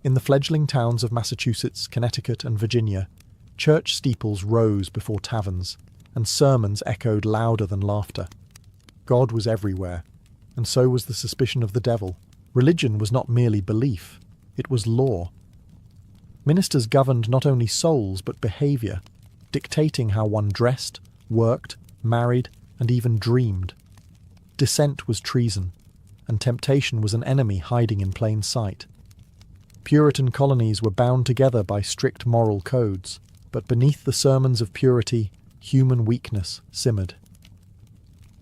In the fledgling towns of Massachusetts, Connecticut, and Virginia, church steeples rose before taverns, and sermons echoed louder than laughter. God was everywhere, and so was the suspicion of the devil. Religion was not merely belief, it was law. Ministers governed not only souls but behaviour, dictating how one dressed, worked, married, and even dreamed. Dissent was treason, and temptation was an enemy hiding in plain sight. Puritan colonies were bound together by strict moral codes, but beneath the sermons of purity, human weakness simmered.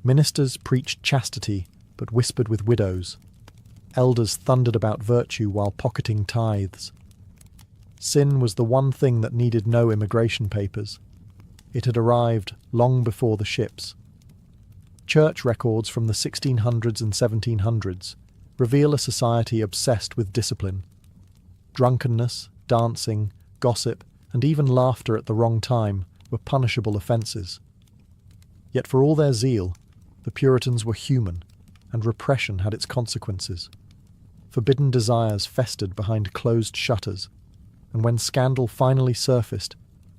Ministers preached chastity, but whispered with widows. Elders thundered about virtue while pocketing tithes. Sin was the one thing that needed no immigration papers. It had arrived long before the ships. Church records from the 1600s and 1700s reveal a society obsessed with discipline. Drunkenness, dancing, gossip, and even laughter at the wrong time were punishable offences. Yet for all their zeal, the Puritans were human, and repression had its consequences. Forbidden desires festered behind closed shutters, and when scandal finally surfaced,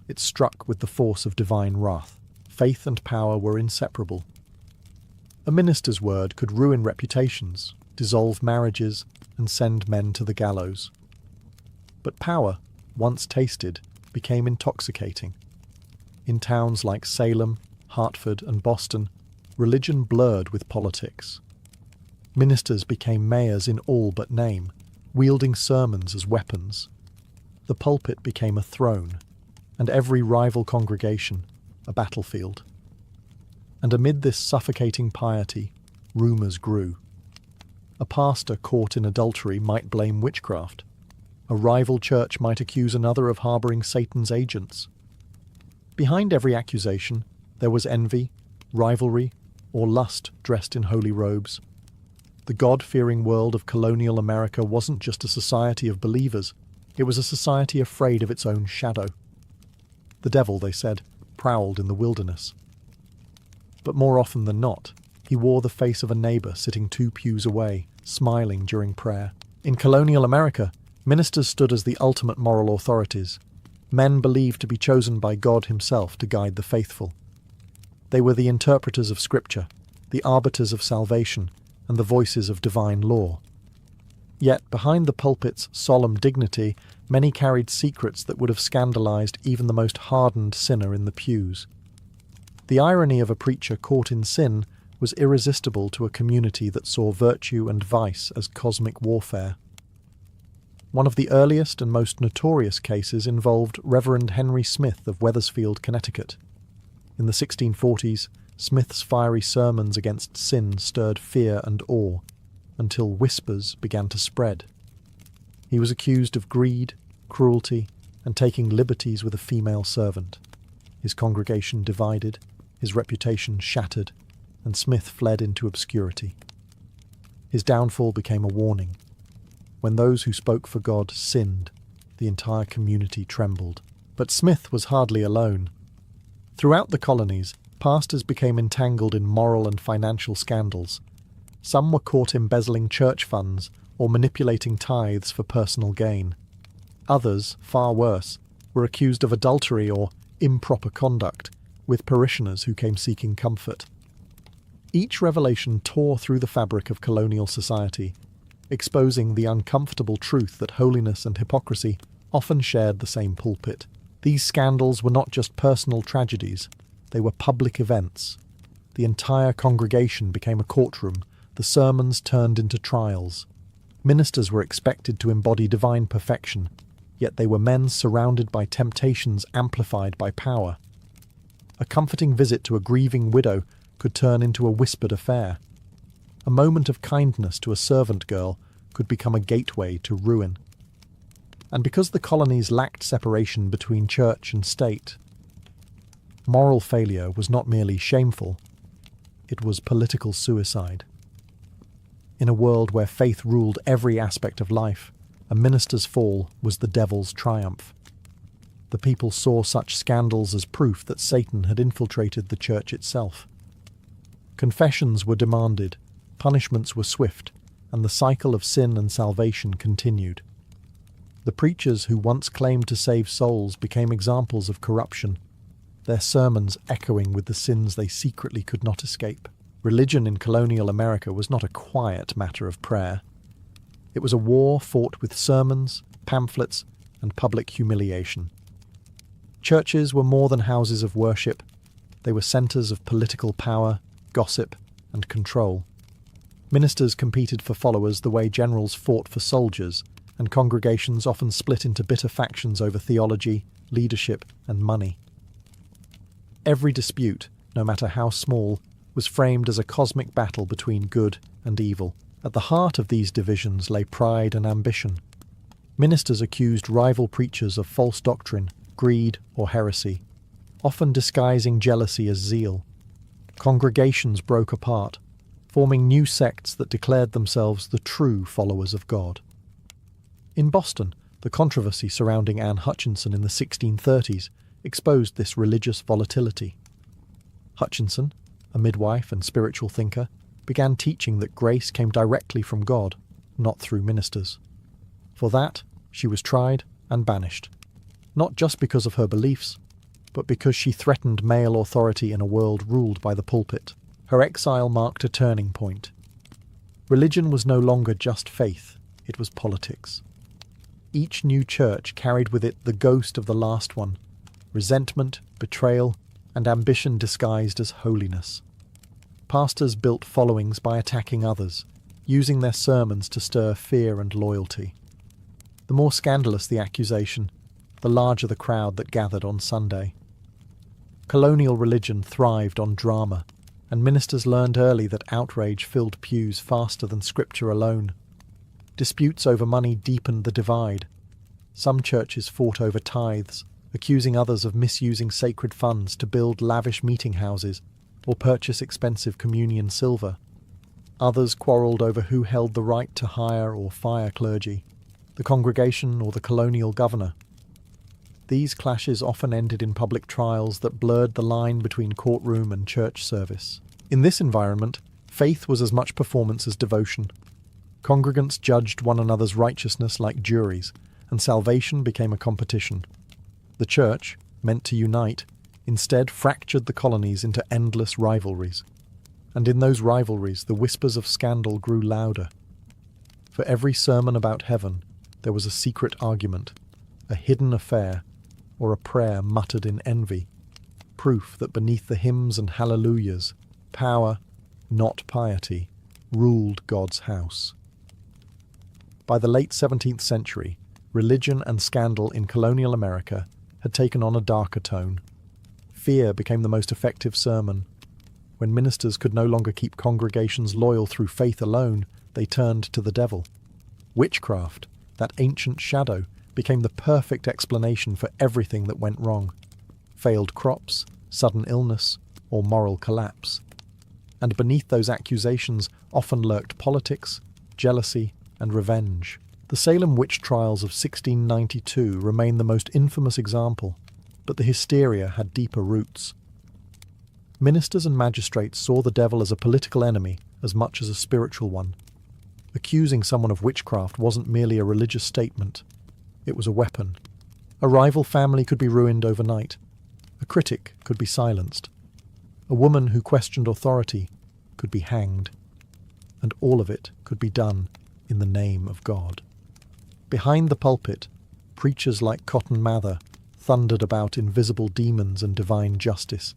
it struck with the force of divine wrath. Faith and power were inseparable. A minister's word could ruin reputations, dissolve marriages, and send men to the gallows. But power, once tasted, became intoxicating. In towns like Salem, Hartford, and Boston, religion blurred with politics. Ministers became mayors in all but name, wielding sermons as weapons. The pulpit became a throne, and every rival congregation a battlefield. And amid this suffocating piety, rumours grew. A pastor caught in adultery might blame witchcraft. A rival church might accuse another of harbouring Satan's agents. Behind every accusation, there was envy, rivalry, or lust dressed in holy robes. The God-fearing world of colonial America wasn't just a society of believers, it was a society afraid of its own shadow. The devil, they said, prowled in the wilderness. But more often than not, he wore the face of a neighbour sitting 2 pews away, smiling during prayer. In colonial America, ministers stood as the ultimate moral authorities, men believed to be chosen by God himself to guide the faithful. They were the interpreters of Scripture, the arbiters of salvation, and the voices of divine law. Yet, behind the pulpit's solemn dignity, many carried secrets that would have scandalized even the most hardened sinner in the pews. The irony of a preacher caught in sin was irresistible to a community that saw virtue and vice as cosmic warfare. One of the earliest and most notorious cases involved Reverend Henry Smith of Wethersfield, Connecticut. In the 1640s, Smith's fiery sermons against sin stirred fear and awe, until whispers began to spread. He was accused of greed, cruelty, and taking liberties with a female servant. His congregation divided, his reputation shattered, and Smith fled into obscurity. His downfall became a warning. When those who spoke for God sinned, the entire community trembled. But Smith was hardly alone. Throughout the colonies, pastors became entangled in moral and financial scandals. Some were caught embezzling church funds or manipulating tithes for personal gain. Others, far worse, were accused of adultery or improper conduct, with parishioners who came seeking comfort. Each revelation tore through the fabric of colonial society, exposing the uncomfortable truth that holiness and hypocrisy often shared the same pulpit. These scandals were not just personal tragedies, they were public events. The entire congregation became a courtroom, the sermons turned into trials. Ministers were expected to embody divine perfection, yet they were men surrounded by temptations amplified by power. A comforting visit to a grieving widow could turn into a whispered affair. A moment of kindness to a servant girl could become a gateway to ruin. And because the colonies lacked separation between church and state, moral failure was not merely shameful, it was political suicide. In a world where faith ruled every aspect of life, a minister's fall was the devil's triumph. The people saw such scandals as proof that Satan had infiltrated the church itself. Confessions were demanded, punishments were swift, and the cycle of sin and salvation continued. The preachers who once claimed to save souls became examples of corruption, their sermons echoing with the sins they secretly could not escape. Religion in colonial America was not a quiet matter of prayer. It was a war fought with sermons, pamphlets, and public humiliation. Churches were more than houses of worship. They were centres of political power, gossip, and control. Ministers competed for followers the way generals fought for soldiers, and congregations often split into bitter factions over theology, leadership, and money. Every dispute, no matter how small, was framed as a cosmic battle between good and evil. At the heart of these divisions lay pride and ambition. Ministers accused rival preachers of false doctrine, greed, or heresy, often disguising jealousy as zeal. Congregations broke apart, forming new sects that declared themselves the true followers of God. In Boston, the controversy surrounding Anne Hutchinson in the 1630s exposed this religious volatility. Hutchinson, a midwife and spiritual thinker, began teaching that grace came directly from God, not through ministers. For that, she was tried and banished, not just because of her beliefs, but because she threatened male authority in a world ruled by the pulpit. Her exile marked a turning point. Religion was no longer just faith, it was politics. Each new church carried with it the ghost of the last one, resentment, betrayal, and ambition disguised as holiness. Pastors built followings by attacking others, using their sermons to stir fear and loyalty. The more scandalous the accusation, the larger the crowd that gathered on Sunday. Colonial religion thrived on drama, and ministers learned early that outrage filled pews faster than Scripture alone. Disputes over money deepened the divide. Some churches fought over tithes, accusing others of misusing sacred funds to build lavish meeting houses or purchase expensive communion silver. Others quarrelled over who held the right to hire or fire clergy, the congregation or the colonial governor. These clashes often ended in public trials that blurred the line between courtroom and church service. In this environment, faith was as much performance as devotion. Congregants judged one another's righteousness like juries, and salvation became a competition. The church, meant to unite, instead fractured the colonies into endless rivalries. And in those rivalries, the whispers of scandal grew louder. For every sermon about heaven, there was a secret argument, a hidden affair, or a prayer muttered in envy, proof that beneath the hymns and hallelujahs, power, not piety, ruled God's house. By the late 17th century, religion and scandal in colonial America had taken on a darker tone. Fear became the most effective sermon. When ministers could no longer keep congregations loyal through faith alone, they turned to the devil. Witchcraft, that ancient shadow, became the perfect explanation for everything that went wrong. Failed crops, sudden illness, or moral collapse. And beneath those accusations often lurked politics, jealousy, and revenge. The Salem witch trials of 1692 remain the most infamous example, but the hysteria had deeper roots. Ministers and magistrates saw the devil as a political enemy as much as a spiritual one. Accusing someone of witchcraft wasn't merely a religious statement, it was a weapon. A rival family could be ruined overnight. A critic could be silenced. A woman who questioned authority could be hanged. And all of it could be done in the name of God. Behind the pulpit, preachers like Cotton Mather thundered about invisible demons and divine justice.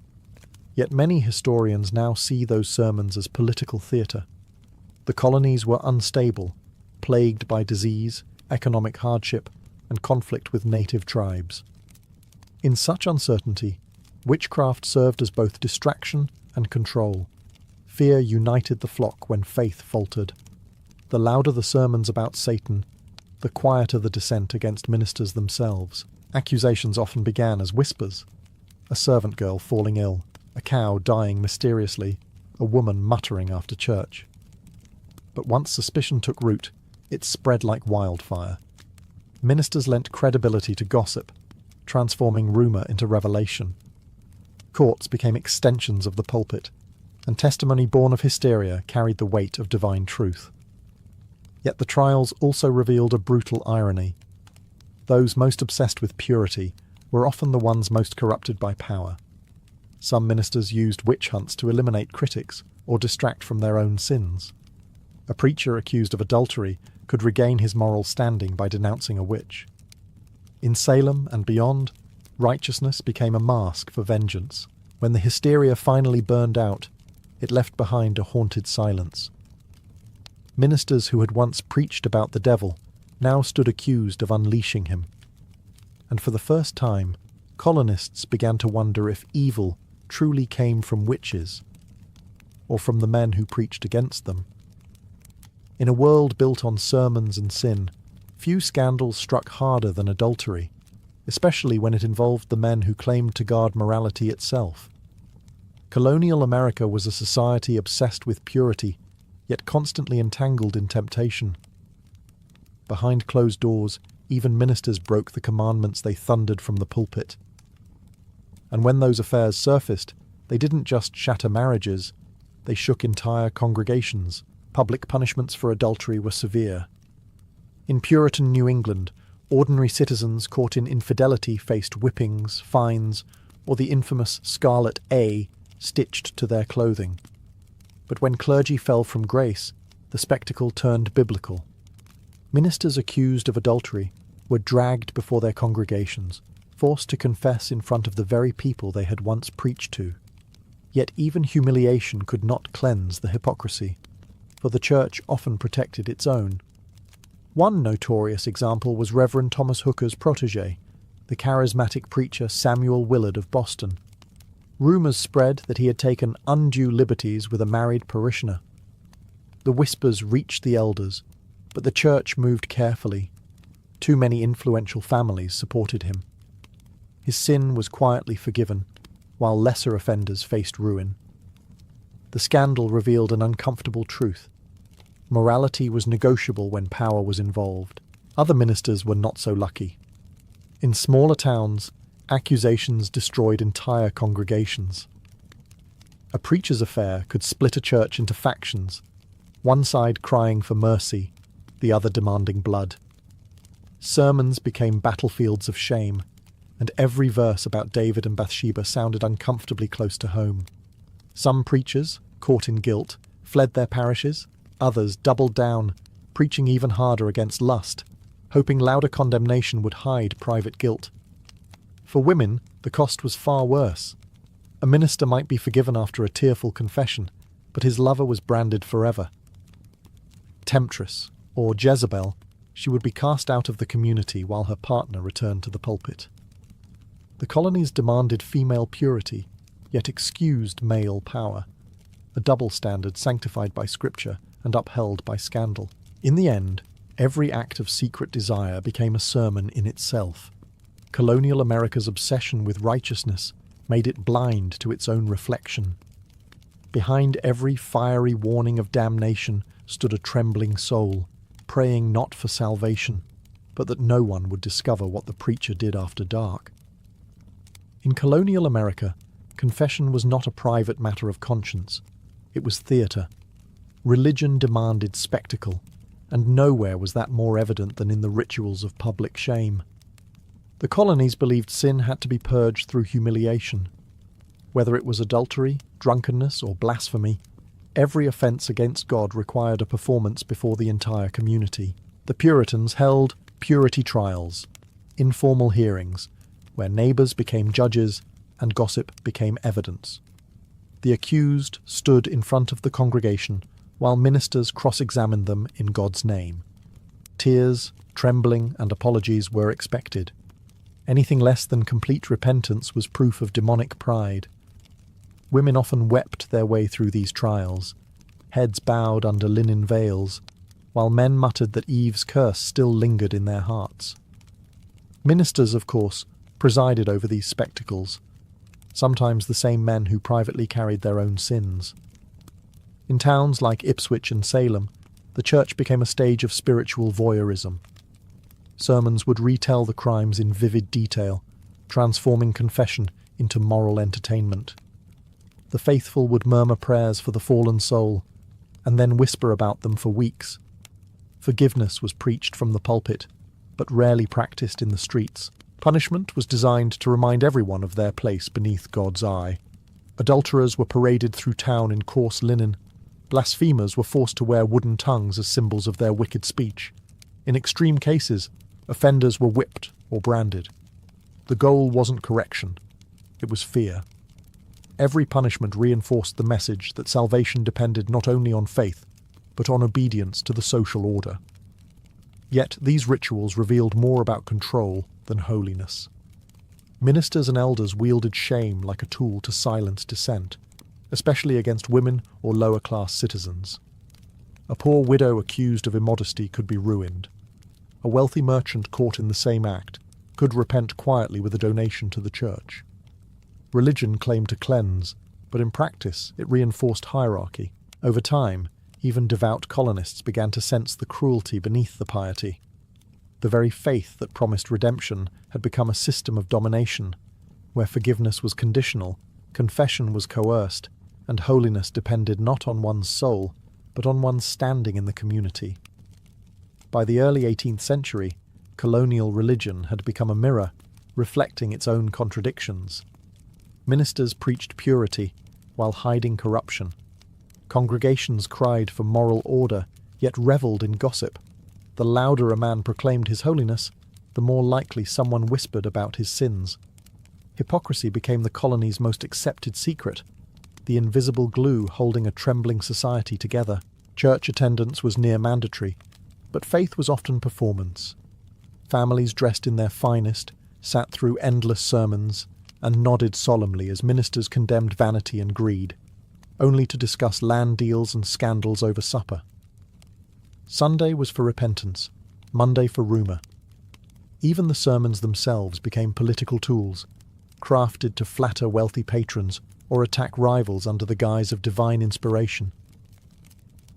Yet many historians now see those sermons as political theatre. The colonies were unstable, plagued by disease, economic hardship, and conflict with native tribes. In such uncertainty, witchcraft served as both distraction and control. Fear united the flock when faith faltered. The louder the sermons about Satan, the quieter the dissent against ministers themselves. Accusations often began as whispers. A servant girl falling ill, a cow dying mysteriously, a woman muttering after church. But once suspicion took root, it spread like wildfire. Ministers lent credibility to gossip, transforming rumour into revelation. Courts became extensions of the pulpit, and testimony born of hysteria carried the weight of divine truth. Yet the trials also revealed a brutal irony. Those most obsessed with purity were often the ones most corrupted by power. Some ministers used witch hunts to eliminate critics or distract from their own sins. A preacher accused of adultery could regain his moral standing by denouncing a witch. In Salem and beyond, righteousness became a mask for vengeance. When the hysteria finally burned out, it left behind a haunted silence. Ministers who had once preached about the devil now stood accused of unleashing him. And for the first time, colonists began to wonder if evil truly came from witches, or from the men who preached against them. In a world built on sermons and sin, few scandals struck harder than adultery, especially when it involved the men who claimed to guard morality itself. Colonial America was a society obsessed with purity, yet constantly entangled in temptation. Behind closed doors, even ministers broke the commandments they thundered from the pulpit. And when those affairs surfaced, they didn't just shatter marriages, they shook entire congregations. Public punishments for adultery were severe. In Puritan New England, ordinary citizens caught in infidelity faced whippings, fines, or the infamous Scarlet A stitched to their clothing. But when clergy fell from grace, the spectacle turned biblical. Ministers accused of adultery were dragged before their congregations, forced to confess in front of the very people they had once preached to. Yet even humiliation could not cleanse the hypocrisy, for the church often protected its own. One notorious example was Reverend Thomas Hooker's protege, the charismatic preacher Samuel Willard of Boston. Rumours spread that he had taken undue liberties with a married parishioner. The whispers reached the elders, but the church moved carefully. Too many influential families supported him. His sin was quietly forgiven, while lesser offenders faced ruin. The scandal revealed an uncomfortable truth. Morality was negotiable when power was involved. Other ministers were not so lucky. In smaller towns, accusations destroyed entire congregations. A preacher's affair could split a church into factions, one side crying for mercy, the other demanding blood. Sermons became battlefields of shame, and every verse about David and Bathsheba sounded uncomfortably close to home. Some preachers, caught in guilt, fled their parishes, others doubled down, preaching even harder against lust, hoping louder condemnation would hide private guilt. For women, the cost was far worse. A minister might be forgiven after a tearful confession, but his lover was branded forever. Temptress, or Jezebel, she would be cast out of the community while her partner returned to the pulpit. The colonies demanded female purity, yet excused male power, a double standard sanctified by scripture and upheld by scandal. In the end, every act of secret desire became a sermon in itself. Colonial America's obsession with righteousness made it blind to its own reflection. Behind every fiery warning of damnation stood a trembling soul, praying not for salvation, but that no one would discover what the preacher did after dark. In colonial America, confession was not a private matter of conscience. It was theatre. Religion demanded spectacle, and nowhere was that more evident than in the rituals of public shame. The colonies believed sin had to be purged through humiliation. Whether it was adultery, drunkenness, or blasphemy, every offence against God required a performance before the entire community. The Puritans held purity trials, informal hearings, where neighbours became judges and gossip became evidence. The accused stood in front of the congregation while ministers cross-examined them in God's name. Tears, trembling, and apologies were expected. Anything less than complete repentance was proof of demonic pride. Women often wept their way through these trials, heads bowed under linen veils, while men muttered that Eve's curse still lingered in their hearts. Ministers, of course, presided over these spectacles, sometimes the same men who privately carried their own sins. In towns like Ipswich and Salem, the church became a stage of spiritual voyeurism. Sermons would retell the crimes in vivid detail, transforming confession into moral entertainment. The faithful would murmur prayers for the fallen soul, and then whisper about them for weeks. Forgiveness was preached from the pulpit, but rarely practiced in the streets. Punishment was designed to remind everyone of their place beneath God's eye. Adulterers were paraded through town in coarse linen. Blasphemers were forced to wear wooden tongues as symbols of their wicked speech. In extreme cases, offenders were whipped or branded. The goal wasn't correction, it was fear. Every punishment reinforced the message that salvation depended not only on faith, but on obedience to the social order. Yet these rituals revealed more about control than holiness. Ministers and elders wielded shame like a tool to silence dissent, especially against women or lower-class citizens. A poor widow accused of immodesty could be ruined. A wealthy merchant caught in the same act could repent quietly with a donation to the church. Religion claimed to cleanse, but in practice it reinforced hierarchy. Over time, even devout colonists began to sense the cruelty beneath the piety. The very faith that promised redemption had become a system of domination, where forgiveness was conditional, confession was coerced, and holiness depended not on one's soul, but on one's standing in the community. By the early 18th century, colonial religion had become a mirror, reflecting its own contradictions. Ministers preached purity while hiding corruption. Congregations cried for moral order, yet revelled in gossip. The louder a man proclaimed his holiness, the more likely someone whispered about his sins. Hypocrisy became the colony's most accepted secret, the invisible glue holding a trembling society together. Church attendance was near mandatory, but faith was often performance. Families dressed in their finest sat through endless sermons and nodded solemnly as ministers condemned vanity and greed, only to discuss land deals and scandals over supper. Sunday was for repentance, Monday for rumour. Even the sermons themselves became political tools, crafted to flatter wealthy patrons or attack rivals under the guise of divine inspiration.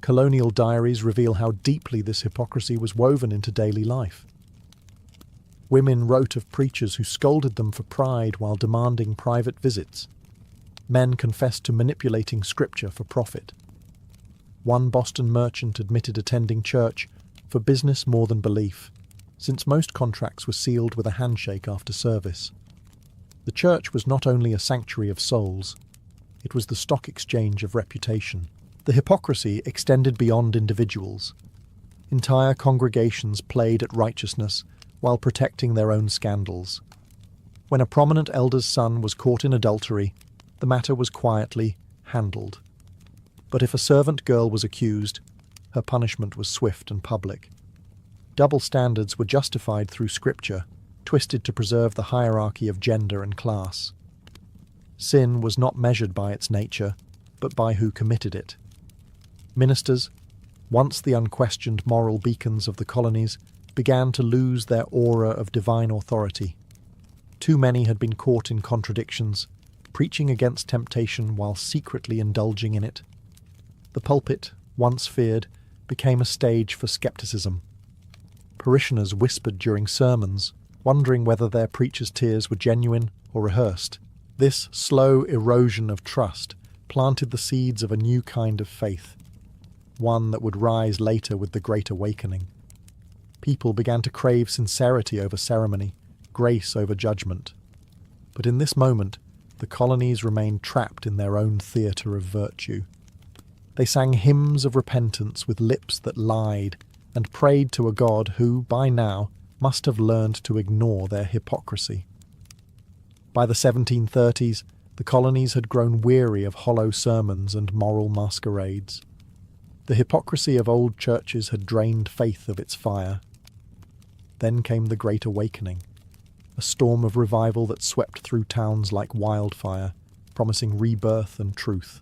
Colonial diaries reveal how deeply this hypocrisy was woven into daily life. Women wrote of preachers who scolded them for pride while demanding private visits. Men confessed to manipulating scripture for profit. One Boston merchant admitted attending church for business more than belief, since most contracts were sealed with a handshake after service. The church was not only a sanctuary of souls, it was the stock exchange of reputation. The hypocrisy extended beyond individuals. Entire congregations played at righteousness while protecting their own scandals. When a prominent elder's son was caught in adultery, the matter was quietly handled. But if a servant girl was accused, her punishment was swift and public. Double standards were justified through scripture, twisted to preserve the hierarchy of gender and class. Sin was not measured by its nature, but by who committed it. Ministers, once the unquestioned moral beacons of the colonies, began to lose their aura of divine authority. Too many had been caught in contradictions, preaching against temptation while secretly indulging in it. The pulpit, once feared, became a stage for skepticism. Parishioners whispered during sermons, wondering whether their preacher's tears were genuine or rehearsed. This slow erosion of trust planted the seeds of a new kind of faith, one that would rise later with the Great Awakening. People began to crave sincerity over ceremony, grace over judgment. But in this moment, the colonies remained trapped in their own theatre of virtue. They sang hymns of repentance with lips that lied and prayed to a God who, by now, must have learned to ignore their hypocrisy. By the 1730s, the colonies had grown weary of hollow sermons and moral masquerades. The hypocrisy of old churches had drained faith of its fire. Then came the Great Awakening, a storm of revival that swept through towns like wildfire, promising rebirth and truth.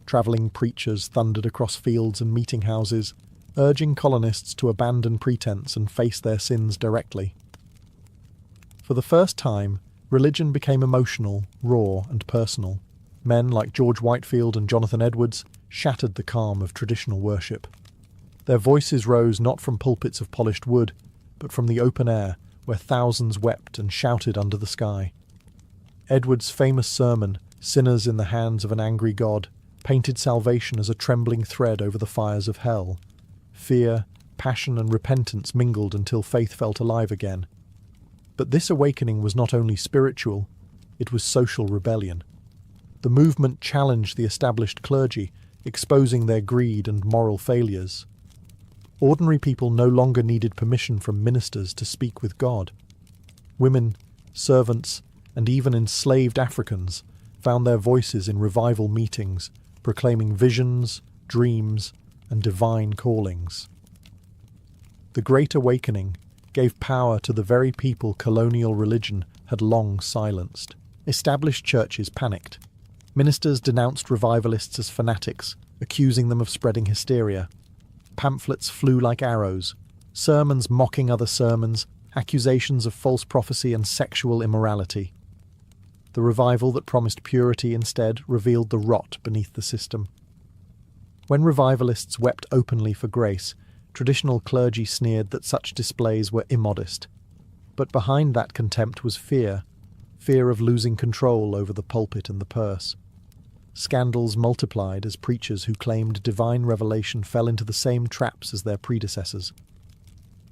Travelling preachers thundered across fields and meeting houses, urging colonists to abandon pretense and face their sins directly. For the first time, religion became emotional, raw, and personal. Men like George Whitefield and Jonathan Edwards shattered the calm of traditional worship. Their voices rose not from pulpits of polished wood, but from the open air, where thousands wept and shouted under the sky. Edwards' famous sermon, "Sinners in the Hands of an Angry God," painted salvation as a trembling thread over the fires of hell. Fear, passion, and repentance mingled until faith felt alive again. But this awakening was not only spiritual, it was social rebellion. The movement challenged the established clergy, exposing their greed and moral failures. Ordinary people no longer needed permission from ministers to speak with God. Women, servants, and even enslaved Africans found their voices in revival meetings, proclaiming visions, dreams, and divine callings. The Great Awakening gave power to the very people colonial religion had long silenced. Established churches panicked. Ministers denounced revivalists as fanatics, accusing them of spreading hysteria. Pamphlets flew like arrows, sermons mocking other sermons, accusations of false prophecy and sexual immorality. The revival that promised purity instead revealed the rot beneath the system. When revivalists wept openly for grace, traditional clergy sneered that such displays were immodest. But behind that contempt was fear of losing control over the pulpit and the purse. Scandals multiplied as preachers who claimed divine revelation fell into the same traps as their predecessors.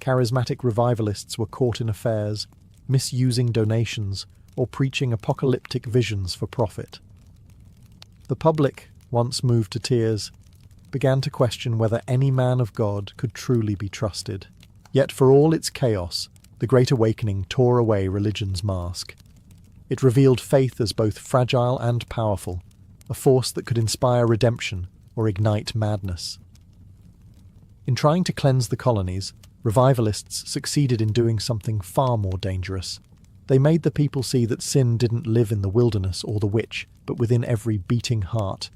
Charismatic revivalists were caught in affairs, misusing donations, or preaching apocalyptic visions for profit. The public, once moved to tears, began to question whether any man of God could truly be trusted. Yet for all its chaos, the Great Awakening tore away religion's mask. It revealed faith as both fragile and powerful, a force that could inspire redemption or ignite madness. In trying to cleanse the colonies, revivalists succeeded in doing something far more dangerous. They made the people see that sin didn't live in the wilderness or the witch, but within every beating heart,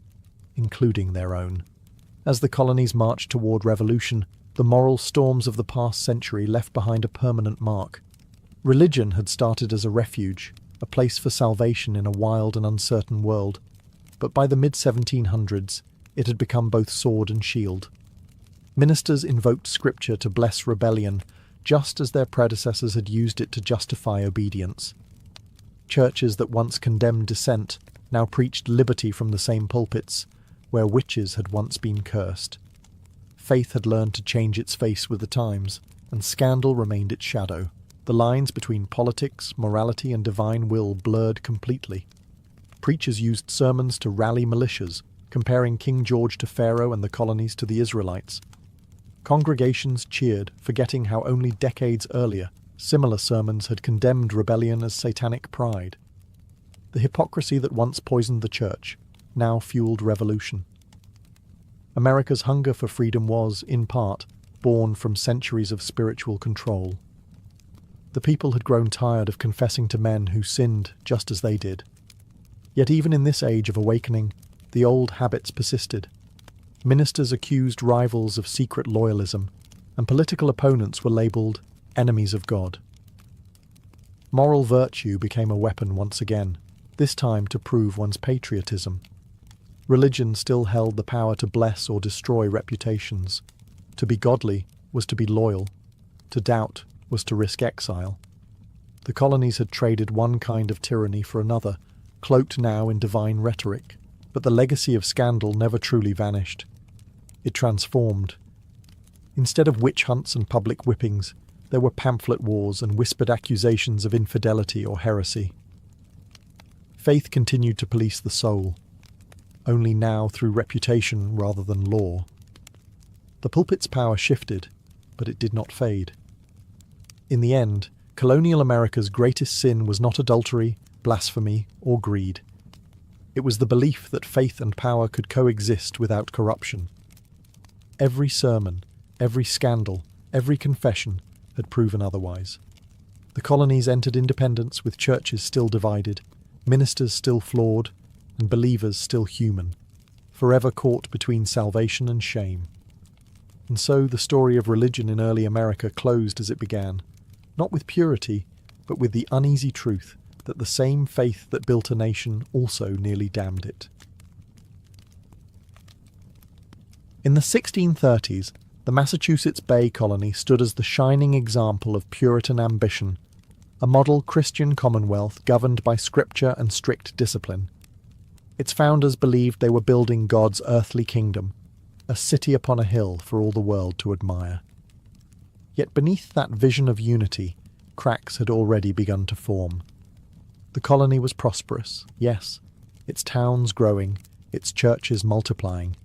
including their own. As the colonies marched toward revolution, the moral storms of the past century left behind a permanent mark. Religion had started as a refuge, a place for salvation in a wild and uncertain world, but by the mid-1700s, it had become both sword and shield. Ministers invoked scripture to bless rebellion, just as their predecessors had used it to justify obedience. Churches that once condemned dissent now preached liberty from the same pulpits, where witches had once been cursed. Faith had learned to change its face with the times, and scandal remained its shadow. The lines between politics, morality, and divine will blurred completely. Preachers used sermons to rally militias, comparing King George to Pharaoh and the colonies to the Israelites. Congregations cheered, forgetting how only decades earlier similar sermons had condemned rebellion as satanic pride. The hypocrisy that once poisoned the church now fueled revolution. America's hunger for freedom was, in part, born from centuries of spiritual control. The people had grown tired of confessing to men who sinned just as they did. Yet even in this age of awakening, the old habits persisted. Ministers accused rivals of secret loyalism, and political opponents were labelled enemies of God. Moral virtue became a weapon once again, this time to prove one's patriotism. Religion still held the power to bless or destroy reputations. To be godly was to be loyal. To doubt was to risk exile. The colonies had traded one kind of tyranny for another, cloaked now in divine rhetoric, but the legacy of scandal never truly vanished. It transformed. Instead of witch hunts and public whippings, there were pamphlet wars and whispered accusations of infidelity or heresy. Faith continued to police the soul, only now through reputation rather than law. The pulpit's power shifted, but it did not fade. In the end, colonial America's greatest sin was not adultery, blasphemy, or greed. It was the belief that faith and power could coexist without corruption. Every sermon, every scandal, every confession had proven otherwise. The colonies entered independence with churches still divided, ministers still flawed, and believers still human, forever caught between salvation and shame. And so the story of religion in early America closed as it began, not with purity, but with the uneasy truth that the same faith that built a nation also nearly damned it. In the 1630s, the Massachusetts Bay Colony stood as the shining example of Puritan ambition, a model Christian commonwealth governed by scripture and strict discipline. Its founders believed they were building God's earthly kingdom, a city upon a hill for all the world to admire. Yet beneath that vision of unity, cracks had already begun to form. The colony was prosperous, yes, its towns growing, its churches multiplying,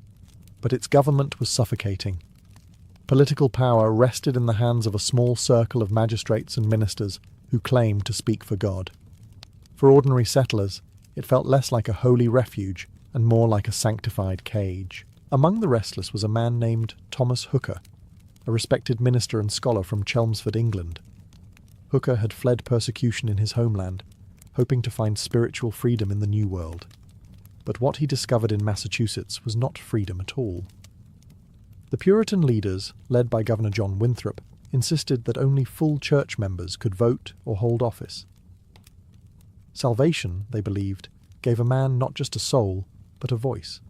but its government was suffocating. Political power rested in the hands of a small circle of magistrates and ministers who claimed to speak for God. For ordinary settlers, it felt less like a holy refuge and more like a sanctified cage. Among the restless was a man named Thomas Hooker. a respected minister and scholar from Chelmsford, England. Hooker had fled persecution in his homeland, hoping to find spiritual freedom in the New World. But what he discovered in Massachusetts was not freedom at all. The Puritan leaders, led by Governor John Winthrop, insisted that only full church members could vote or hold office. Salvation, they believed, gave a man not just a soul, but a voice.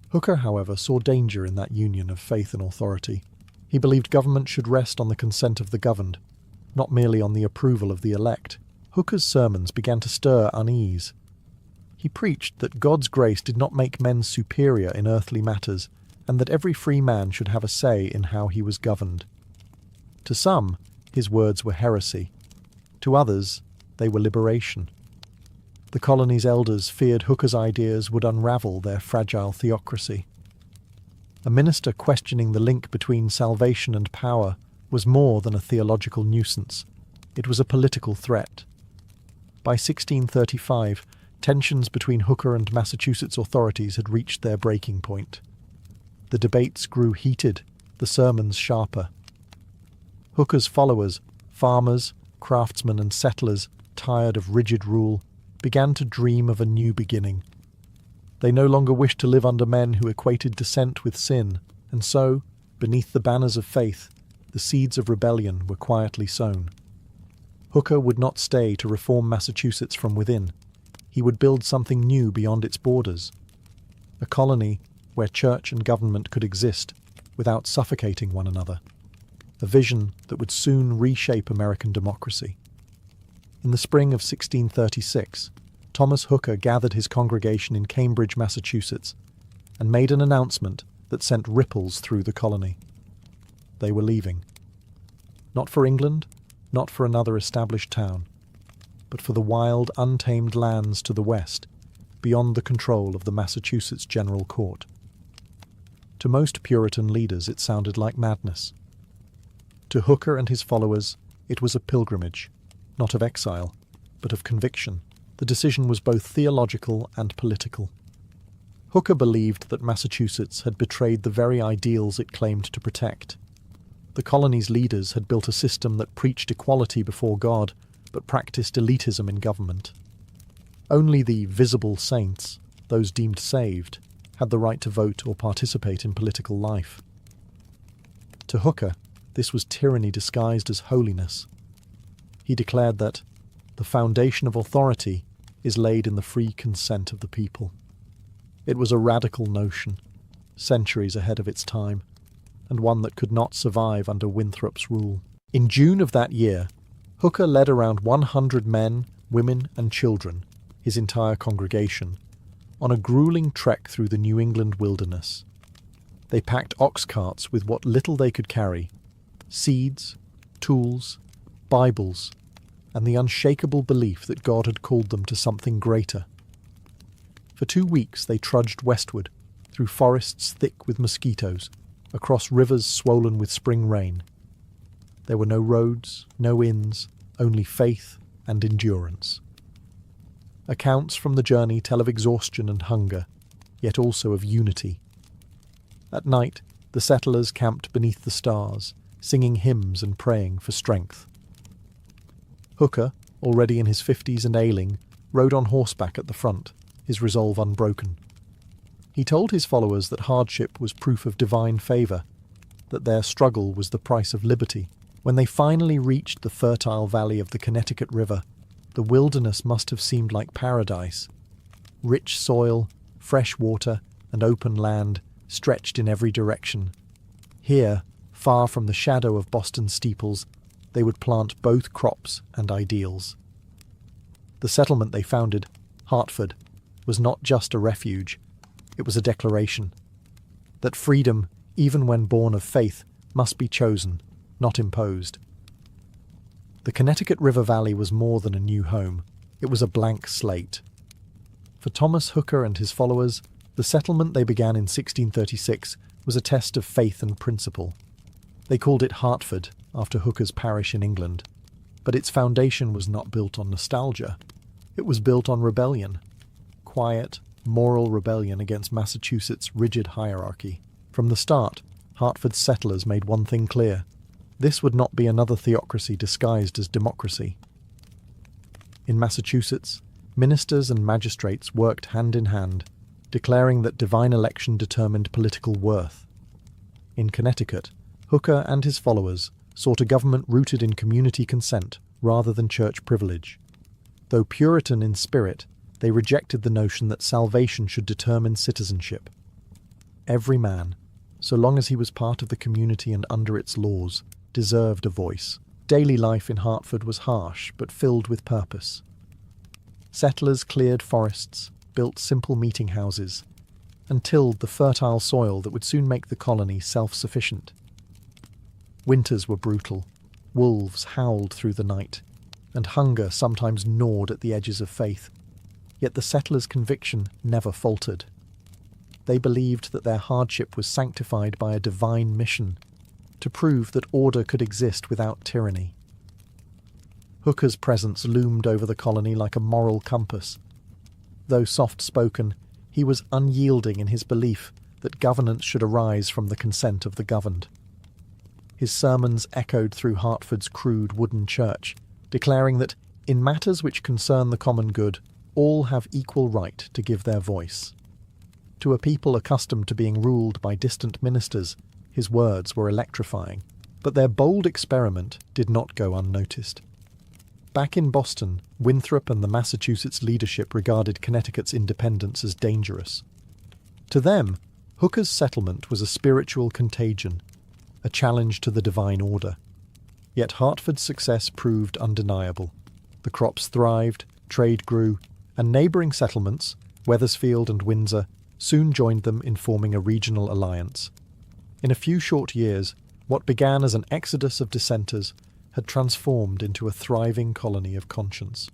Hooker, however, saw danger in that union of faith and authority. He believed government should rest on the consent of the governed, not merely on the approval of the elect. Hooker's sermons began to stir unease. He preached that God's grace did not make men superior in earthly matters, and that every free man should have a say in how he was governed. To some, his words were heresy. To others, they were liberation. The colony's elders feared Hooker's ideas would unravel their fragile theocracy. A minister questioning the link between salvation and power was more than a theological nuisance. It was a political threat. By 1635, tensions between Hooker and Massachusetts authorities had reached their breaking point. The debates grew heated, the sermons sharper. Hooker's followers, farmers, craftsmen and settlers, tired of rigid rule, began to dream of a new beginning. They no longer wished to live under men who equated dissent with sin, and so, beneath the banners of faith, the seeds of rebellion were quietly sown. Hooker would not stay to reform Massachusetts from within. He would build something new beyond its borders, a colony where church and government could exist without suffocating one another, a vision that would soon reshape American democracy. In the spring of 1636, Thomas Hooker gathered his congregation in Cambridge, Massachusetts, and made an announcement that sent ripples through the colony. They were leaving. Not for England, not for another established town, but for the wild, untamed lands to the west, beyond the control of the Massachusetts General Court. To most Puritan leaders it sounded like madness. To Hooker and his followers it was a pilgrimage, not of exile, but of conviction. The decision was both theological and political. Hooker believed that Massachusetts had betrayed the very ideals it claimed to protect. The colony's leaders had built a system that preached equality before God, but practiced elitism in government. Only the visible saints, those deemed saved, had the right to vote or participate in political life. To Hooker, this was tyranny disguised as holiness. He declared that the foundation of authority is laid in the free consent of the people. It was a radical notion, centuries ahead of its time, and one that could not survive under Winthrop's rule. In June of that year, Hooker led around 100 men, women and children, his entire congregation, on a grueling trek through the New England wilderness. They packed ox carts with what little they could carry: seeds, tools, Bibles, and the unshakable belief that God had called them to something greater. For 2 weeks they trudged westward, through forests thick with mosquitoes, across rivers swollen with spring rain. There were no roads, no inns, only faith and endurance. Accounts from the journey tell of exhaustion and hunger, yet also of unity. At night, the settlers camped beneath the stars, singing hymns and praying for strength. Hooker, already in his 50s and ailing, rode on horseback at the front, his resolve unbroken. He told his followers that hardship was proof of divine favour, that their struggle was the price of liberty. When they finally reached the fertile valley of the Connecticut River, the wilderness must have seemed like paradise. Rich soil, fresh water, and open land stretched in every direction. Here, far from the shadow of Boston steeples, they would plant both crops and ideals. The settlement they founded, Hartford, was not just a refuge, it was a declaration that freedom, even when born of faith, must be chosen, not imposed. The Connecticut River Valley was more than a new home, it was a blank slate. For Thomas Hooker and his followers, the settlement they began in 1636 was a test of faith and principle. They called it Hartford, after Hooker's parish in England, but its foundation was not built on nostalgia. It was built on rebellion, quiet, moral rebellion against Massachusetts' rigid hierarchy. From the start, Hartford's settlers made one thing clear: this would not be another theocracy disguised as democracy. In Massachusetts, ministers and magistrates worked hand in hand, declaring that divine election determined political worth. In Connecticut, Hooker and his followers sought a government rooted in community consent rather than church privilege. Though Puritan in spirit, they rejected the notion that salvation should determine citizenship. Every man, so long as he was part of the community and under its laws, deserved a voice. Daily life in Hartford was harsh but filled with purpose. Settlers cleared forests, built simple meeting houses, and tilled the fertile soil that would soon make the colony self-sufficient. Winters were brutal. Wolves howled through the night, and hunger sometimes gnawed at the edges of faith. Yet the settlers' conviction never faltered. They believed that their hardship was sanctified by a divine mission, to prove that order could exist without tyranny. Hooker's presence loomed over the colony like a moral compass. Though soft-spoken, he was unyielding in his belief that governance should arise from the consent of the governed. His sermons echoed through Hartford's crude wooden church, declaring that, in matters which concern the common good, all have equal right to give their voice. To a people accustomed to being ruled by distant ministers, his words were electrifying, but their bold experiment did not go unnoticed. Back in Boston, Winthrop and the Massachusetts leadership regarded Connecticut's independence as dangerous. To them, Hooker's settlement was a spiritual contagion, a challenge to the divine order. Yet Hartford's success proved undeniable. The crops thrived, trade grew, and neighbouring settlements, Wethersfield and Windsor, soon joined them in forming a regional alliance. In a few short years, what began as an exodus of dissenters had transformed into a thriving colony of conscience.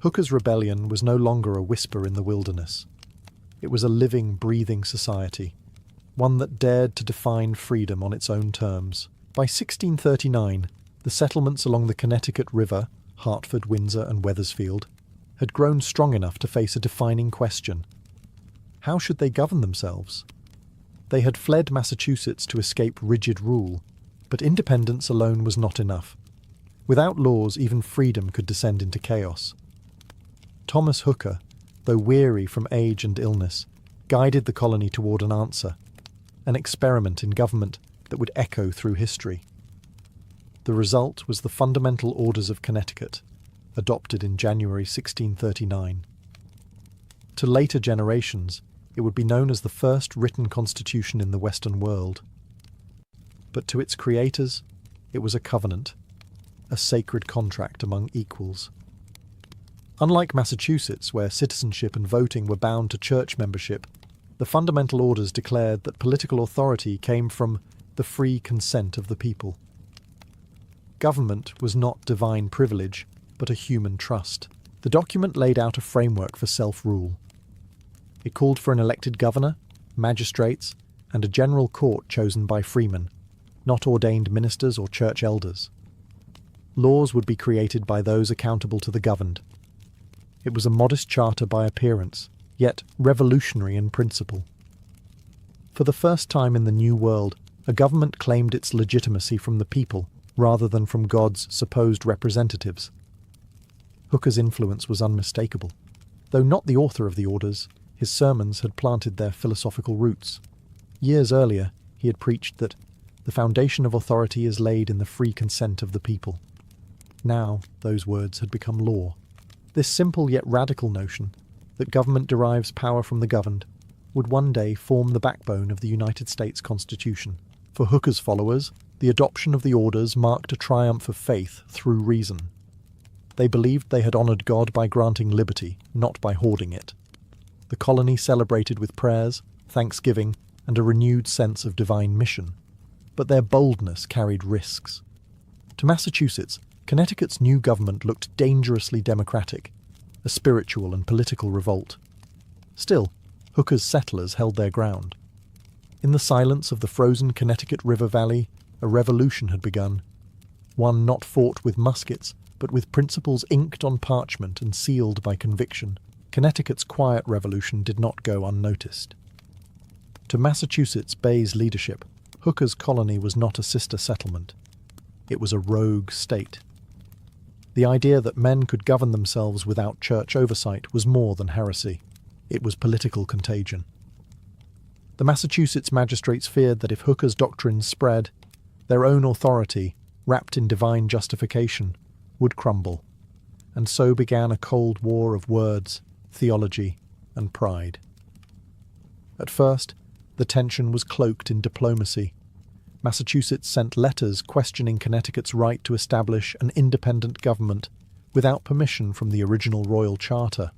Hooker's rebellion was no longer a whisper in the wilderness. It was a living, breathing society, one that dared to define freedom on its own terms. By 1639, the settlements along the Connecticut River, Hartford, Windsor, and Wethersfield, had grown strong enough to face a defining question. How should they govern themselves? They had fled Massachusetts to escape rigid rule, but independence alone was not enough. Without laws, even freedom could descend into chaos. Thomas Hooker, though weary from age and illness, guided the colony toward an answer, an experiment in government that would echo through history. The result was the Fundamental Orders of Connecticut, adopted in January 1639. To later generations, it would be known as the first written constitution in the Western world. But to its creators, it was a covenant, a sacred contract among equals. Unlike Massachusetts, where citizenship and voting were bound to church membership, the Fundamental Orders declared that political authority came from the free consent of the people. Government was not divine privilege, but a human trust. The document laid out a framework for self-rule. It called for an elected governor, magistrates, and a general court chosen by freemen, not ordained ministers or church elders. Laws would be created by those accountable to the governed. It was a modest charter by appearance, yet revolutionary in principle. For the first time in the New World, a government claimed its legitimacy from the people rather than from God's supposed representatives. Hooker's influence was unmistakable. Though not the author of the orders, his sermons had planted their philosophical roots. Years earlier, he had preached that the foundation of authority is laid in the free consent of the people. Now, those words had become law. This simple yet radical notion, that government derives power from the governed, would one day form the backbone of the United States Constitution. For Hooker's followers, the adoption of the orders marked a triumph of faith through reason. They believed they had honoured God by granting liberty, not by hoarding it. The colony celebrated with prayers, thanksgiving, and a renewed sense of divine mission. But their boldness carried risks. To Massachusetts, Connecticut's new government looked dangerously democratic, a spiritual and political revolt. Still, Hooker's settlers held their ground. In the silence of the frozen Connecticut River Valley, a revolution had begun, one not fought with muskets, but with principles inked on parchment and sealed by conviction. Connecticut's quiet revolution did not go unnoticed. To Massachusetts Bay's leadership, Hooker's colony was not a sister settlement. It was a rogue state. The idea that men could govern themselves without church oversight was more than heresy. It was political contagion. The Massachusetts magistrates feared that if Hooker's doctrines spread, their own authority, wrapped in divine justification, would crumble. And so began a cold war of words, theology, and pride. At first, the tension was cloaked in diplomacy. Massachusetts sent letters questioning Connecticut's right to establish an independent government without permission from the original royal charter.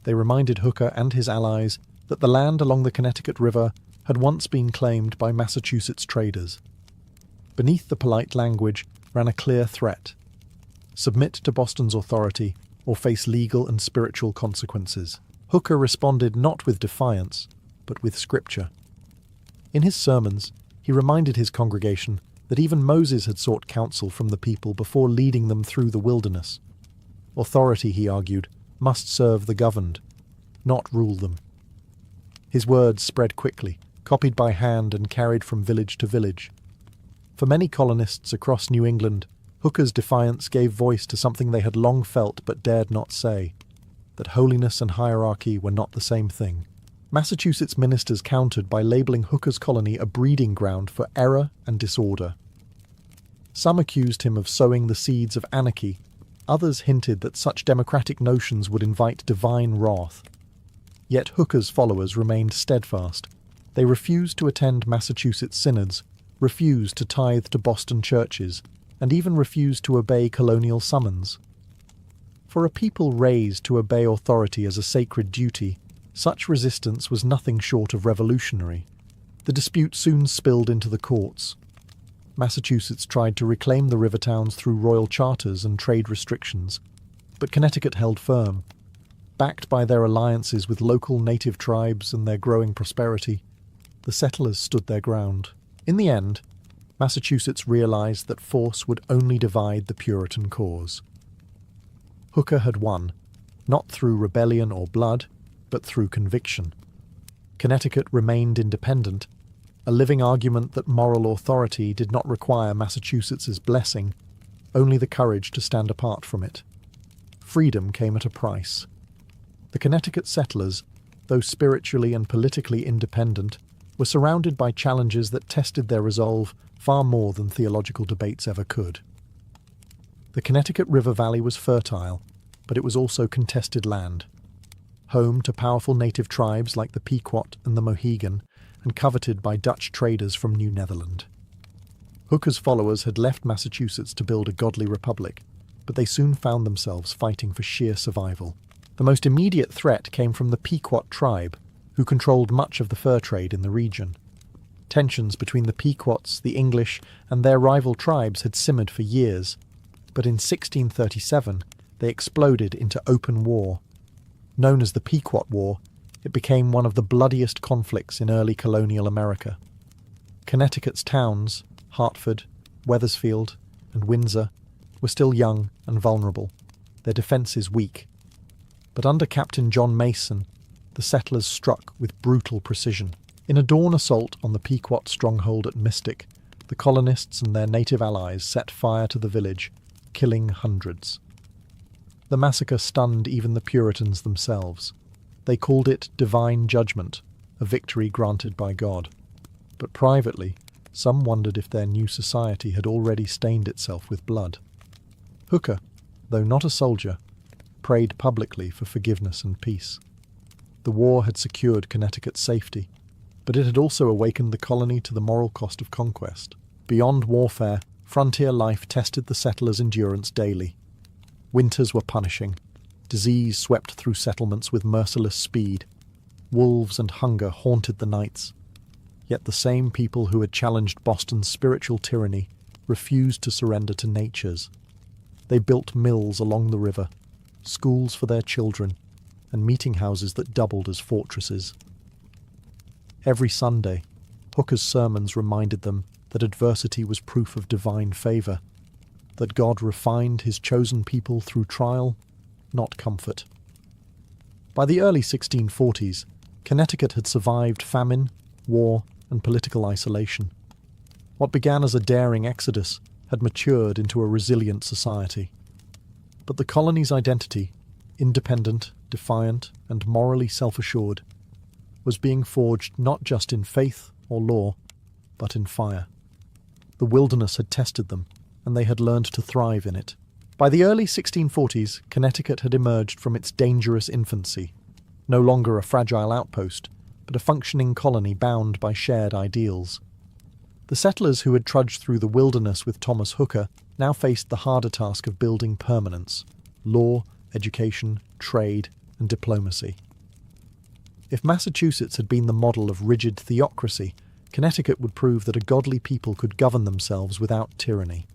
They reminded Hooker and his allies that the land along the Connecticut River had once been claimed by Massachusetts traders. Beneath the polite language ran a clear threat: submit to Boston's authority or face legal and spiritual consequences. Hooker responded not with defiance, but with scripture. In his sermons, he reminded his congregation that even Moses had sought counsel from the people before leading them through the wilderness. Authority, he argued, must serve the governed, not rule them. His words spread quickly, copied by hand and carried from village to village. For many colonists across New England, Hooker's defiance gave voice to something they had long felt but dared not say, that holiness and hierarchy were not the same thing. Massachusetts ministers countered by labeling Hooker's colony a breeding ground for error and disorder. Some accused him of sowing the seeds of anarchy. Others hinted that such democratic notions would invite divine wrath. Yet Hooker's followers remained steadfast. They refused to attend Massachusetts synods, refused to tithe to Boston churches, and even refused to obey colonial summons. For a people raised to obey authority as a sacred duty, such resistance was nothing short of revolutionary. The dispute soon spilled into the courts. Massachusetts tried to reclaim the river towns through royal charters and trade restrictions, but Connecticut held firm. Backed by their alliances with local native tribes and their growing prosperity, the settlers stood their ground. In the end, Massachusetts realized that force would only divide the Puritan cause. Hooker had won, not through rebellion or blood, but through conviction. Connecticut remained independent, a living argument that moral authority did not require Massachusetts's blessing, only the courage to stand apart from it. Freedom came at a price. The Connecticut settlers, though spiritually and politically independent, were surrounded by challenges that tested their resolve far more than theological debates ever could. The Connecticut River Valley was fertile, but it was also contested land. Home to powerful native tribes like the Pequot and the Mohegan, and coveted by Dutch traders from New Netherland. Hooker's followers had left Massachusetts to build a godly republic, but they soon found themselves fighting for sheer survival. The most immediate threat came from the Pequot tribe, who controlled much of the fur trade in the region. Tensions between the Pequots, the English, and their rival tribes had simmered for years, but in 1637 they exploded into open war. Known as the Pequot War, it became one of the bloodiest conflicts in early colonial America. Connecticut's towns, Hartford, Wethersfield, and Windsor, were still young and vulnerable, their defences weak. But under Captain John Mason, the settlers struck with brutal precision. In a dawn assault on the Pequot stronghold at Mystic, the colonists and their native allies set fire to the village, killing hundreds. The massacre stunned even the Puritans themselves. They called it divine judgment, a victory granted by God. But privately, some wondered if their new society had already stained itself with blood. Hooker, though not a soldier, prayed publicly for forgiveness and peace. The war had secured Connecticut's safety, but it had also awakened the colony to the moral cost of conquest. Beyond warfare, frontier life tested the settlers' endurance daily. Winters were punishing. Disease swept through settlements with merciless speed. Wolves and hunger haunted the nights. Yet the same people who had challenged Boston's spiritual tyranny refused to surrender to nature's. They built mills along the river, schools for their children, and meeting houses that doubled as fortresses. Every Sunday, Hooker's sermons reminded them that adversity was proof of divine favour, that God refined his chosen people through trial, not comfort. By the early 1640s, Connecticut had survived famine, war, and political isolation. What began as a daring exodus had matured into a resilient society. But the colony's identity, independent, defiant, and morally self-assured, was being forged not just in faith or law, but in fire. The wilderness had tested them, and they had learned to thrive in it. By the early 1640s, Connecticut had emerged from its dangerous infancy, no longer a fragile outpost, but a functioning colony bound by shared ideals. The settlers who had trudged through the wilderness with Thomas Hooker now faced the harder task of building permanence: law, education, trade, and diplomacy. If Massachusetts had been the model of rigid theocracy, Connecticut would prove that a godly people could govern themselves without tyranny.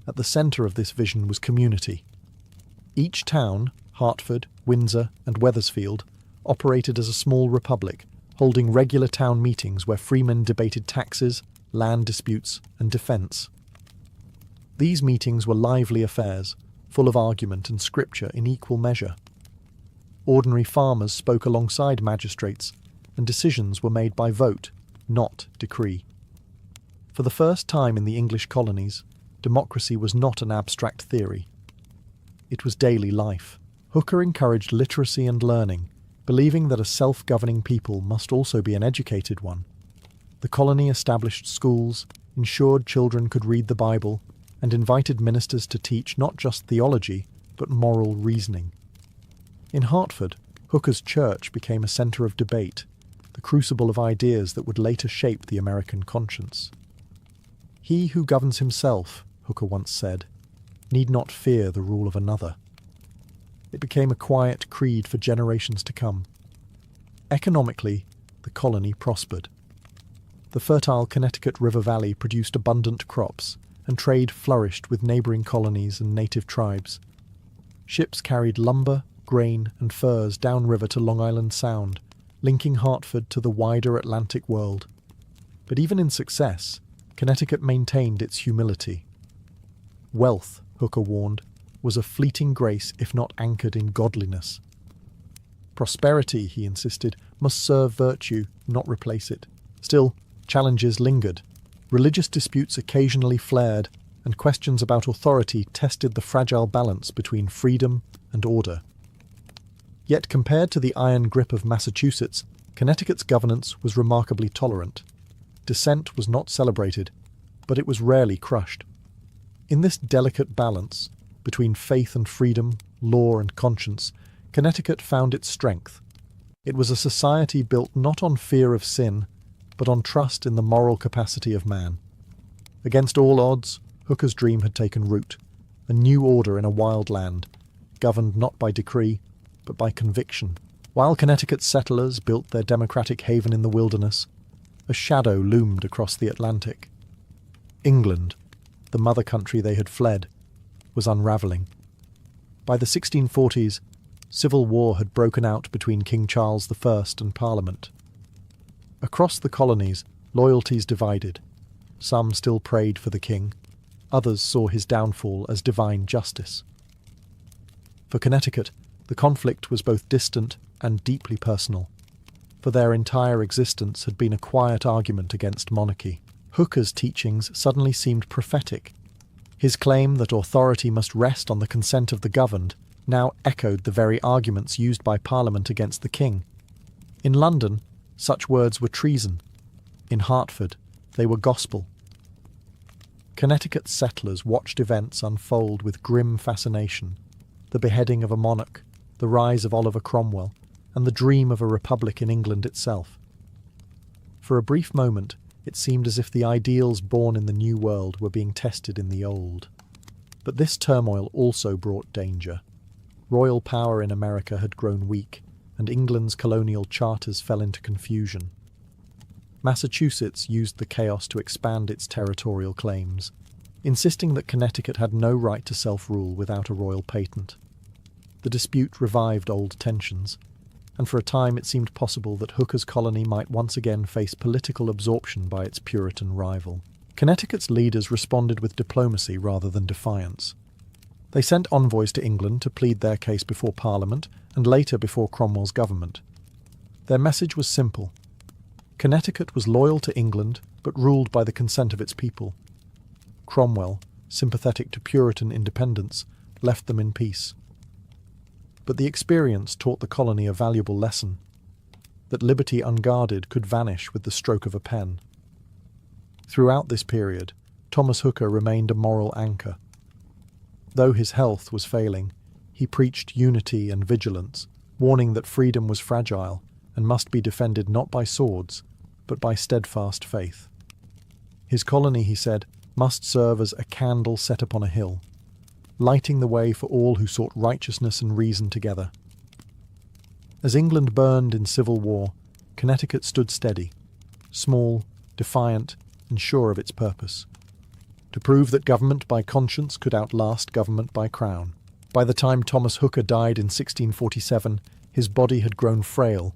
At the centre of this vision was community. Each town, Hartford, Windsor, and Wethersfield, operated as a small republic, holding regular town meetings where freemen debated taxes, land disputes, and defence. These meetings were lively affairs, full of argument and scripture in equal measure. Ordinary farmers spoke alongside magistrates, and decisions were made by vote, not decree. For the first time in the English colonies, democracy was not an abstract theory. It was daily life. Hooker encouraged literacy and learning, believing that a self-governing people must also be an educated one. The colony established schools, ensured children could read the Bible, and invited ministers to teach not just theology, but moral reasoning. In Hartford, Hooker's church became a centre of debate, the crucible of ideas that would later shape the American conscience. "He who governs himself," Hooker once said, "need not fear the rule of another." It became a quiet creed for generations to come. Economically, the colony prospered. The fertile Connecticut River Valley produced abundant crops, and trade flourished with neighbouring colonies and native tribes. Ships carried lumber, grain, and furs downriver to Long Island Sound, linking Hartford to the wider Atlantic world. But even in success, Connecticut maintained its humility. Wealth, Hooker warned, was a fleeting grace if not anchored in godliness. Prosperity, he insisted, must serve virtue, not replace it. Still, challenges lingered. Religious disputes occasionally flared, and questions about authority tested the fragile balance between freedom and order. Yet compared to the iron grip of Massachusetts, Connecticut's governance was remarkably tolerant. Dissent was not celebrated, but it was rarely crushed. In this delicate balance, between faith and freedom, law and conscience, Connecticut found its strength. It was a society built not on fear of sin, but on trust in the moral capacity of man. Against all odds, Hooker's dream had taken root, a new order in a wild land, governed not by decree, but by conviction. While Connecticut's settlers built their democratic haven in the wilderness, a shadow loomed across the Atlantic. England, the mother country they had fled, was unravelling. By the 1640s, civil war had broken out between King Charles I and Parliament. Across the colonies, loyalties divided. Some still prayed for the king, others saw his downfall as divine justice. For Connecticut, the conflict was both distant and deeply personal, for their entire existence had been a quiet argument against monarchy. Hooker's teachings suddenly seemed prophetic. His claim that authority must rest on the consent of the governed now echoed the very arguments used by Parliament against the king. In London, such words were treason. In Hartford, they were gospel. Connecticut's settlers watched events unfold with grim fascination: the beheading of a monarch, the rise of Oliver Cromwell, and the dream of a republic in England itself. For a brief moment, it seemed as if the ideals born in the New World were being tested in the Old. But this turmoil also brought danger. Royal power in America had grown weak, and England's colonial charters fell into confusion. Massachusetts used the chaos to expand its territorial claims, insisting that Connecticut had no right to self-rule without a royal patent. The dispute revived old tensions, and for a time it seemed possible that Hooker's colony might once again face political absorption by its Puritan rival. Connecticut's leaders responded with diplomacy rather than defiance. They sent envoys to England to plead their case before Parliament and later before Cromwell's government. Their message was simple: Connecticut was loyal to England, but ruled by the consent of its people. Cromwell, sympathetic to Puritan independence, left them in peace. But the experience taught the colony a valuable lesson, that liberty unguarded could vanish with the stroke of a pen. Throughout this period, Thomas Hooker remained a moral anchor. Though his health was failing, he preached unity and vigilance, warning that freedom was fragile and must be defended not by swords, but by steadfast faith. His colony, he said, must serve as a candle set upon a hill, lighting the way for all who sought righteousness and reason together. As England burned in civil war, Connecticut stood steady, small, defiant, and sure of its purpose, to prove that government by conscience could outlast government by crown. By the time Thomas Hooker died in 1647, his body had grown frail,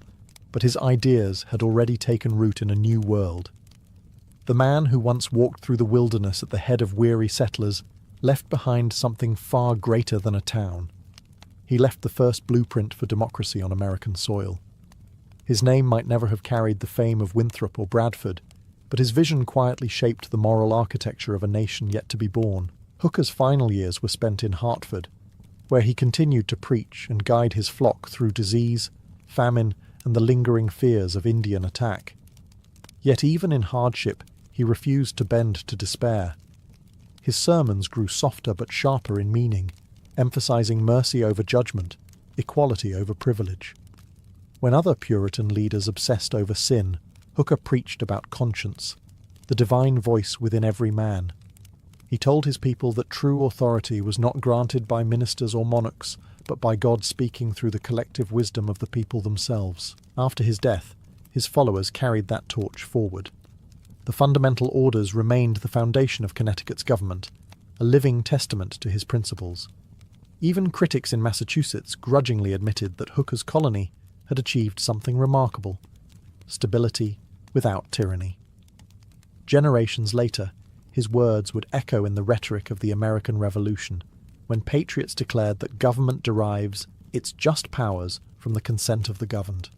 but his ideas had already taken root in a new world. The man who once walked through the wilderness at the head of weary settlers left behind something far greater than a town. He left the first blueprint for democracy on American soil. His name might never have carried the fame of Winthrop or Bradford, but his vision quietly shaped the moral architecture of a nation yet to be born. Hooker's final years were spent in Hartford, where he continued to preach and guide his flock through disease, famine, and the lingering fears of Indian attack. Yet even in hardship, he refused to bend to despair. His sermons grew softer but sharper in meaning, emphasizing mercy over judgment, equality over privilege. When other Puritan leaders obsessed over sin, Hooker preached about conscience, the divine voice within every man. He told his people that true authority was not granted by ministers or monarchs, but by God speaking through the collective wisdom of the people themselves. After his death, his followers carried that torch forward. The fundamental orders remained the foundation of Connecticut's government, a living testament to his principles. Even critics in Massachusetts grudgingly admitted that Hooker's colony had achieved something remarkable: stability without tyranny. Generations later, his words would echo in the rhetoric of the American Revolution, when patriots declared that government derives its just powers from the consent of the governed.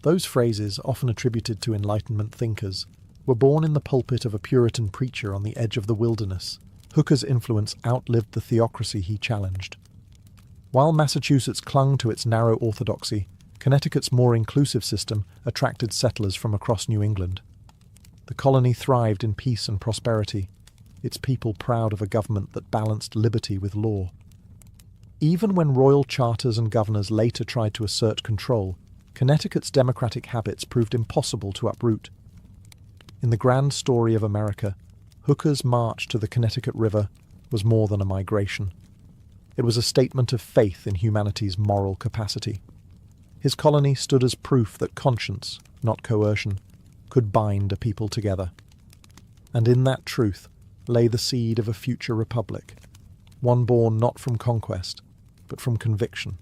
Those phrases, often attributed to Enlightenment thinkers, were born in the pulpit of a Puritan preacher on the edge of the wilderness. Hooker's influence outlived the theocracy he challenged. While Massachusetts clung to its narrow orthodoxy, Connecticut's more inclusive system attracted settlers from across New England. The colony thrived in peace and prosperity, its people proud of a government that balanced liberty with law. Even when royal charters and governors later tried to assert control, Connecticut's democratic habits proved impossible to uproot. In the grand story of America, Hooker's march to the Connecticut River was more than a migration. It was a statement of faith in humanity's moral capacity. His colony stood as proof that conscience, not coercion, could bind a people together. And in that truth lay the seed of a future republic, one born not from conquest, but from conviction.